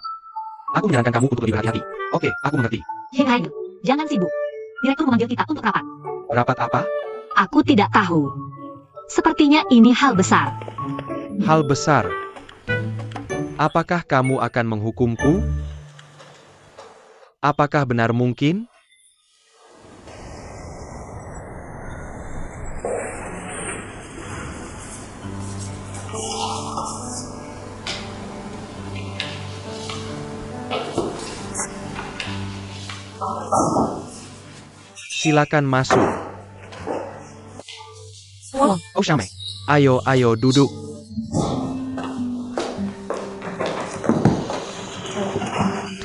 Aku menyarankan kamu untuk lebih hati-hati. Oke, aku mengerti. Hei, jangan sibuk. Direktur memanggil kita untuk rapat. Rapat apa? Aku tidak tahu. Sepertinya ini hal besar. Hal besar. Apakah kamu akan menghukumku? Apakah benar mungkin? Silakan masuk. Oh, Xiaomei. Ayo duduk.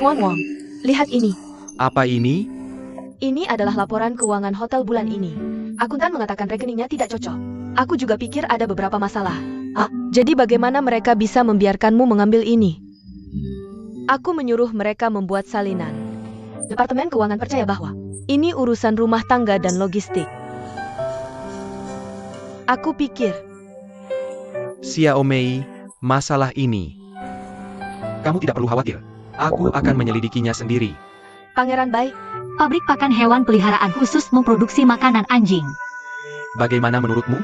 Tuan Wang, lihat ini. Apa ini? Ini adalah laporan keuangan hotel bulan ini. Akuntan mengatakan rekeningnya tidak cocok. Aku juga pikir ada beberapa masalah. Jadi bagaimana mereka bisa membiarkanmu mengambil ini? Aku menyuruh mereka membuat salinan. Departemen keuangan percaya bahwa ini urusan rumah tangga dan logistik. Aku pikir, Xiaomei, masalah ini. Kamu tidak perlu khawatir. Aku akan menyelidikinya sendiri. Pangeran Bai, Pabrik pakan hewan peliharaan khusus memproduksi makanan anjing. Bagaimana menurutmu?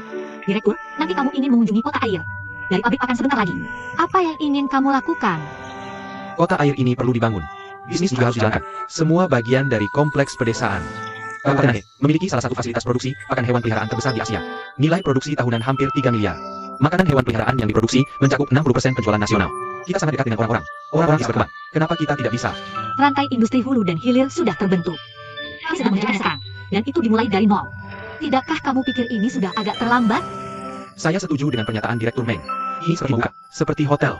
Direktur, nanti kamu ingin mengunjungi kota air. Dari pabrik pakan sebentar lagi. Apa yang ingin kamu lakukan? Kota air ini perlu dibangun. Bisnis juga harus dijalankan. Semua bagian dari kompleks pedesaan. Kabupaten Nanhe memiliki salah satu fasilitas produksi pakan hewan peliharaan terbesar di Asia. Nilai produksi tahunan hampir 3 miliar. Makanan hewan peliharaan yang diproduksi mencakup 60% penjualan nasional. Kita sangat dekat dengan orang-orang. Orang-orang bisa berkembang. Kenapa kita tidak bisa? Rantai industri hulu dan hilir sudah terbentuk. Kami sedang mengerjakannya sekarang. Dan itu dimulai dari nol. Tidakkah kamu pikir ini sudah agak terlambat? Saya setuju dengan pernyataan Direktur Meng. Ini seperti buka, Seperti hotel.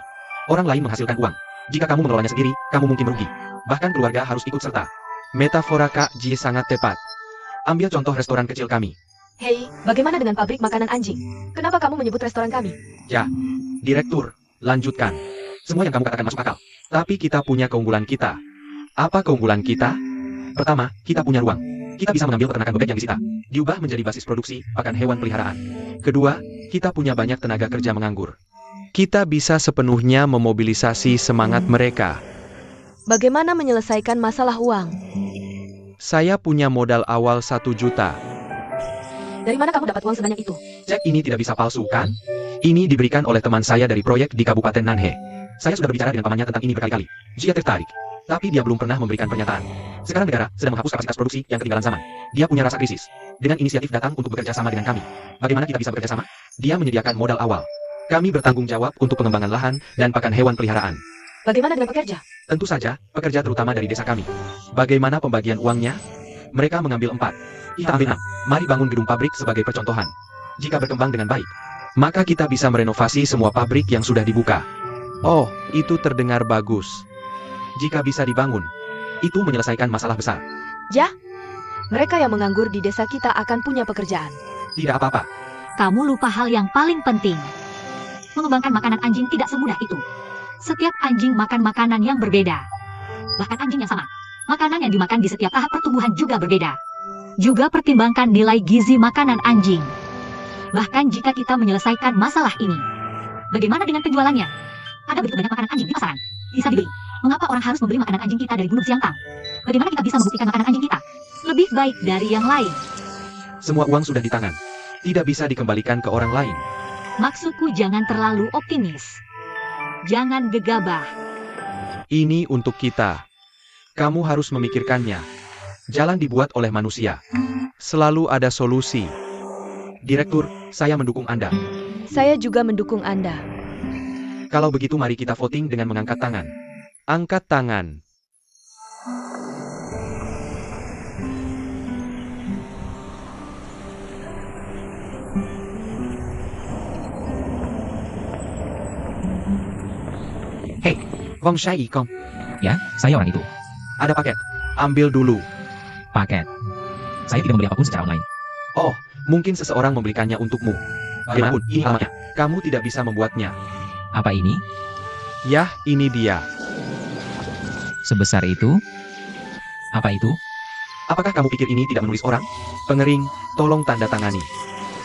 orang lain menghasilkan uang. Jika kamu mengelolanya sendiri, kamu mungkin merugi. Bahkan keluarga harus ikut serta. Metafora Kak Ji sangat tepat. Ambil contoh restoran kecil kami. hei, bagaimana dengan pabrik makanan anjing? Kenapa kamu menyebut restoran kami? Direktur, lanjutkan. Semua yang kamu katakan masuk akal. Tapi kita punya keunggulan kita. Apa keunggulan kita? Pertama, kita punya ruang. Kita bisa mengambil peternakan bebek yang disita, diubah menjadi basis produksi pakan hewan peliharaan. Kedua, kita punya banyak tenaga kerja menganggur. Kita bisa sepenuhnya memobilisasi semangat mereka. Bagaimana menyelesaikan masalah uang? Saya punya modal awal 1 juta. Dari mana kamu dapat uang sebanyak itu? Cek ini tidak bisa palsu, kan? Ini diberikan oleh teman saya dari proyek di Kabupaten Nanhe. Saya sudah berbicara dengan pamannya tentang ini berkali-kali. Dia tertarik. Tapi dia belum pernah memberikan pernyataan. Sekarang negara sedang menghapus kapasitas produksi yang ketinggalan zaman. Dia punya rasa krisis. Dengan inisiatif datang untuk bekerja sama dengan kami. Bagaimana kita bisa bekerja sama? Dia menyediakan modal awal. Kami bertanggung jawab untuk pengembangan lahan dan pakan hewan peliharaan. Bagaimana dengan pekerja? Tentu saja, pekerja terutama dari desa kami. Bagaimana pembagian uangnya? Mereka mengambil 4. Kita ambil 6. Mari bangun gedung pabrik sebagai percontohan. Jika berkembang dengan baik, Maka kita bisa merenovasi semua pabrik yang sudah dibuka. Oh, itu terdengar bagus. jika bisa dibangun, itu menyelesaikan masalah besar. Mereka yang menganggur di desa kita akan punya pekerjaan. Tidak apa-apa. Kamu lupa hal yang paling penting. Mengembangkan makanan anjing tidak semudah itu. Setiap anjing makan makanan yang berbeda. Bahkan anjing yang sama. Makanan yang dimakan di setiap tahap pertumbuhan juga berbeda. Juga pertimbangkan nilai gizi makanan anjing. Bahkan jika kita menyelesaikan masalah ini. Bagaimana dengan penjualannya? Ada begitu banyak makanan anjing di pasaran. Bisa dibeli. Mengapa orang harus membeli makanan anjing kita dari Gunung Siangtang? Bagaimana kita bisa membuktikan makanan anjing kita lebih baik dari yang lain? Semua uang sudah di tangan. Tidak bisa dikembalikan ke orang lain. Maksudku jangan terlalu optimis. Jangan gegabah. Ini untuk kita. Kamu harus memikirkannya. Jalan dibuat oleh manusia. Selalu ada solusi. Direktur, saya mendukung Anda. Saya juga mendukung Anda. Kalau begitu mari kita voting dengan mengangkat tangan. Angkat tangan. Wang Shai Kong, Ya, saya orang itu. ada paket. Ambil dulu. Paket. Saya tidak membeli apapun secara online. Oh, mungkin seseorang membelikannya untukmu. Bagaimanapun, ini alamatnya. Kamu tidak bisa membuatnya. Apa ini? Yah, ini dia. Sebesar itu? Apa itu? Apakah kamu pikir ini tidak menulis orang? Pengering, tolong tanda tangani.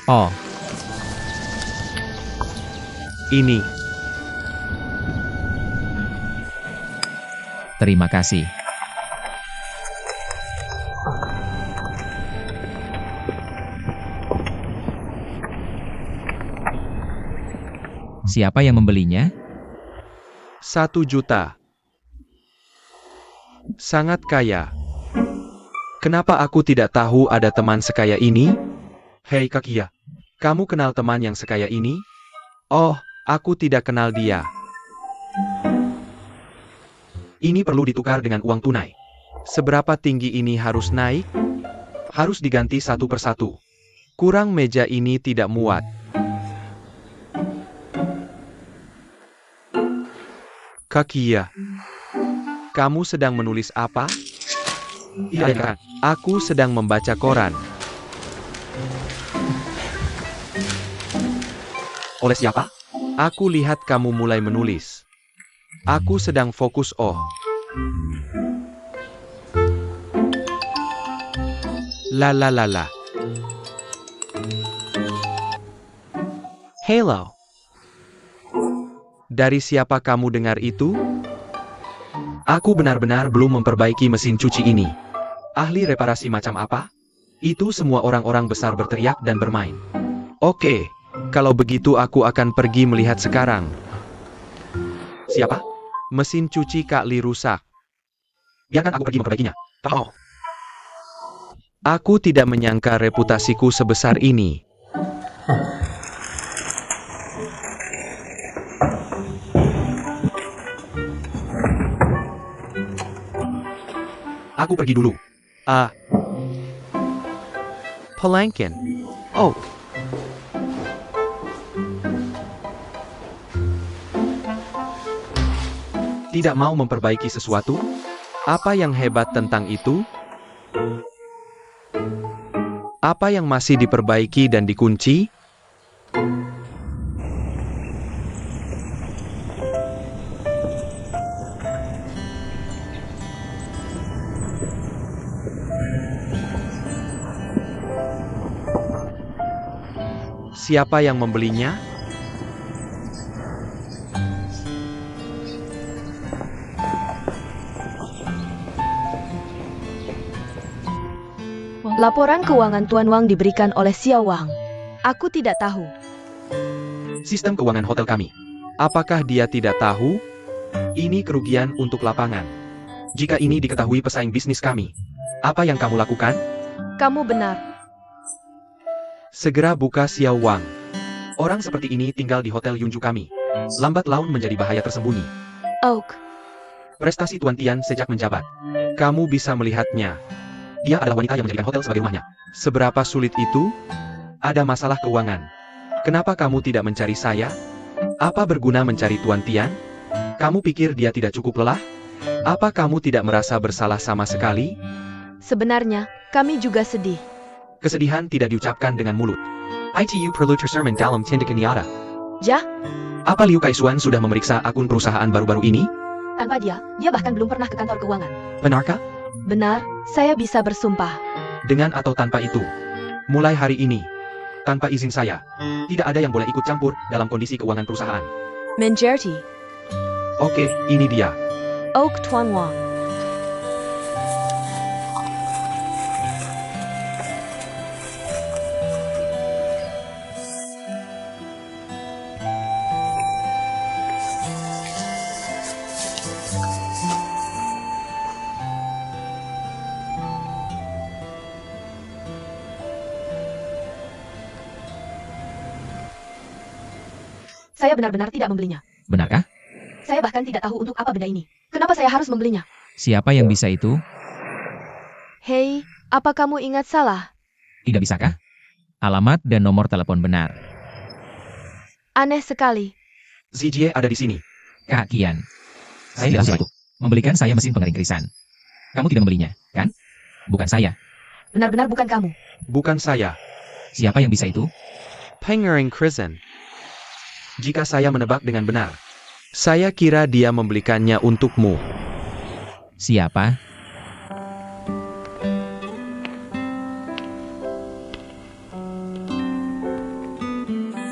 Oh, Ini. terima kasih. Siapa yang membelinya? 1 juta. Sangat kaya. Kenapa aku tidak tahu ada teman sekaya ini? Hei Kakia, Kamu kenal teman yang sekaya ini? Oh, aku tidak kenal dia. ini perlu ditukar dengan uang tunai. Seberapa tinggi ini harus naik? Harus diganti satu persatu. Kurang meja ini tidak muat. Kakia. Kamu sedang menulis apa? Tidak ada yang katakan. Aku sedang membaca koran. Oleh siapa? Aku lihat kamu mulai menulis. Aku sedang fokus. Oh. La la la la. Hello. Dari siapa kamu dengar itu? Aku benar-benar belum memperbaiki mesin cuci ini. Ahli reparasi macam apa? Itu semua orang-orang besar berteriak dan bermain. Oke, kalau begitu aku akan pergi melihat sekarang. Siapa? Mesin cuci Kak Li rusak. Biarkan aku pergi memperbaikinya. Oh, Aku tidak menyangka reputasiku sebesar ini. aku pergi dulu. Pelangkin. Oh. Tidak mau memperbaiki sesuatu? Apa yang hebat tentang itu? Apa yang masih diperbaiki dan dikunci? Siapa yang membelinya? Laporan keuangan Tuan Wang diberikan oleh Xiao Wang. Aku tidak tahu. Sistem keuangan hotel kami. Apakah dia tidak tahu? Ini kerugian untuk lapangan. Jika ini diketahui pesaing bisnis kami, apa yang kamu lakukan? Kamu benar. Segera buka Xiao Wang. Orang seperti ini tinggal di hotel Yunju kami. Lambat laun menjadi bahaya tersembunyi. Oak. Prestasi Tuan Tian sejak menjabat. Kamu bisa melihatnya. Dia adalah wanita yang menjadikan hotel sebagai rumahnya. Seberapa sulit itu? Ada masalah keuangan. Kenapa kamu tidak mencari saya? Apa berguna mencari Tuan Tian? Kamu pikir dia tidak cukup lelah? Apa kamu tidak merasa bersalah sama sekali? Sebenarnya, kami juga sedih. Kesedihan tidak diucapkan dengan mulut. ITU perlu tersermen dalam tindak niata. Ja, Apa Liu Kaisuan sudah memeriksa akun perusahaan baru-baru ini? tanpa dia bahkan belum pernah ke kantor keuangan. Benarkah? Benar, saya bisa bersumpah. Dengan atau tanpa itu. Mulai hari ini, tanpa izin saya, tidak ada yang boleh ikut campur dalam kondisi keuangan perusahaan. Menjerti. Oke, ini dia. Oak Tuan Wang. Saya benar-benar tidak membelinya. Benarkah? Saya bahkan tidak tahu untuk apa benda ini. Kenapa saya harus membelinya? Siapa yang bisa itu? Hei, apa kamu ingat salah? Tidak bisakah? Alamat dan nomor telepon benar. Aneh sekali. Zijie ada di sini. Kak Kian. Saya tidak siapa itu. Membelikan saya mesin pengering kerisan. Kamu tidak membelinya, kan? Bukan saya. Benar-benar bukan kamu. Bukan saya. Siapa yang bisa itu? Pengering Krisen. Jika saya menebak dengan benar, Saya kira dia membelikannya untukmu. Siapa?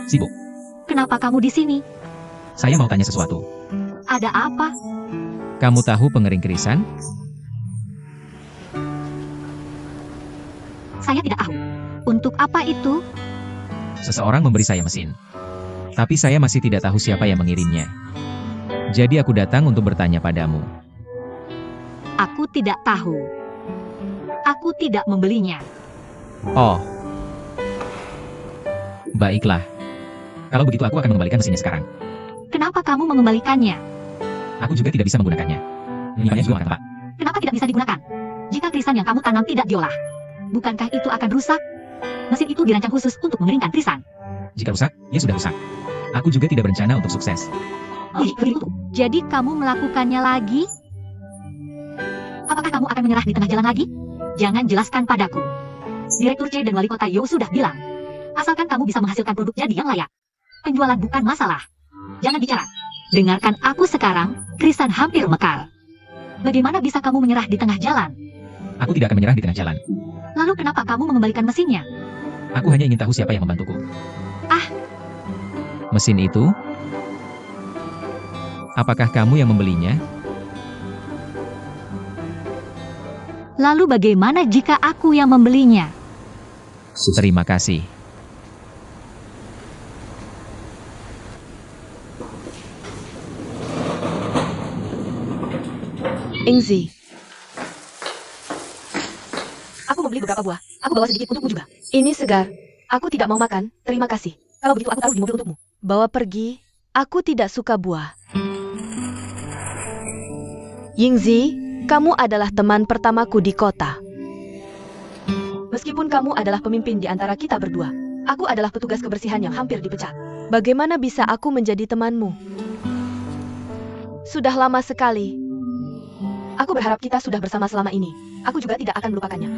Sibuk. Kenapa kamu di sini? Saya mau tanya sesuatu. Ada apa? Kamu tahu pengering kerisan? Saya tidak tahu. Untuk apa itu? Seseorang memberi saya mesin. Tapi saya masih tidak tahu siapa yang mengirimnya. Jadi aku datang untuk bertanya padamu. Aku tidak tahu. Aku tidak membelinya. Oh. Baiklah. Kalau begitu aku akan mengembalikan mesinnya sekarang. Kenapa kamu mengembalikannya? Aku juga tidak bisa menggunakannya. Menyimpannya juga makan tempat. Kenapa tidak bisa digunakan? Jika krisan yang kamu tanam tidak diolah, bukankah itu akan rusak? Mesin itu dirancang khusus untuk mengeringkan krisan. Jika rusak, ya sudah rusak. Aku juga tidak berencana untuk sukses. Jadi kamu melakukannya lagi? Apakah kamu akan menyerah di tengah jalan lagi? Jangan jelaskan padaku. Direktur C dan wali kota Yo sudah bilang, asalkan kamu bisa menghasilkan produk jadi yang layak. Penjualan bukan masalah. Jangan bicara. Dengarkan aku sekarang, Krisan hampir mekar. Bagaimana bisa kamu menyerah di tengah jalan? Aku tidak akan menyerah di tengah jalan. Lalu kenapa kamu mengembalikan mesinnya? Aku hanya ingin tahu siapa yang membantuku. Ah. Mesin itu? Apakah kamu yang membelinya? Lalu bagaimana jika aku yang membelinya? Terima kasih. Engzi. Aku membeli beberapa buah. Aku bawa sedikit untukmu juga. Ini segar. Aku tidak mau makan, terima kasih. Kalau begitu aku taruh di mobil untukmu. Bawa pergi. Aku tidak suka buah. Yingzi, kamu adalah teman pertamaku di kota. Meskipun kamu adalah pemimpin di antara kita berdua, aku adalah petugas kebersihan yang hampir dipecat. Bagaimana bisa aku menjadi temanmu? Sudah lama sekali. Aku berharap kita sudah bersama selama ini. Aku juga tidak akan melupakannya.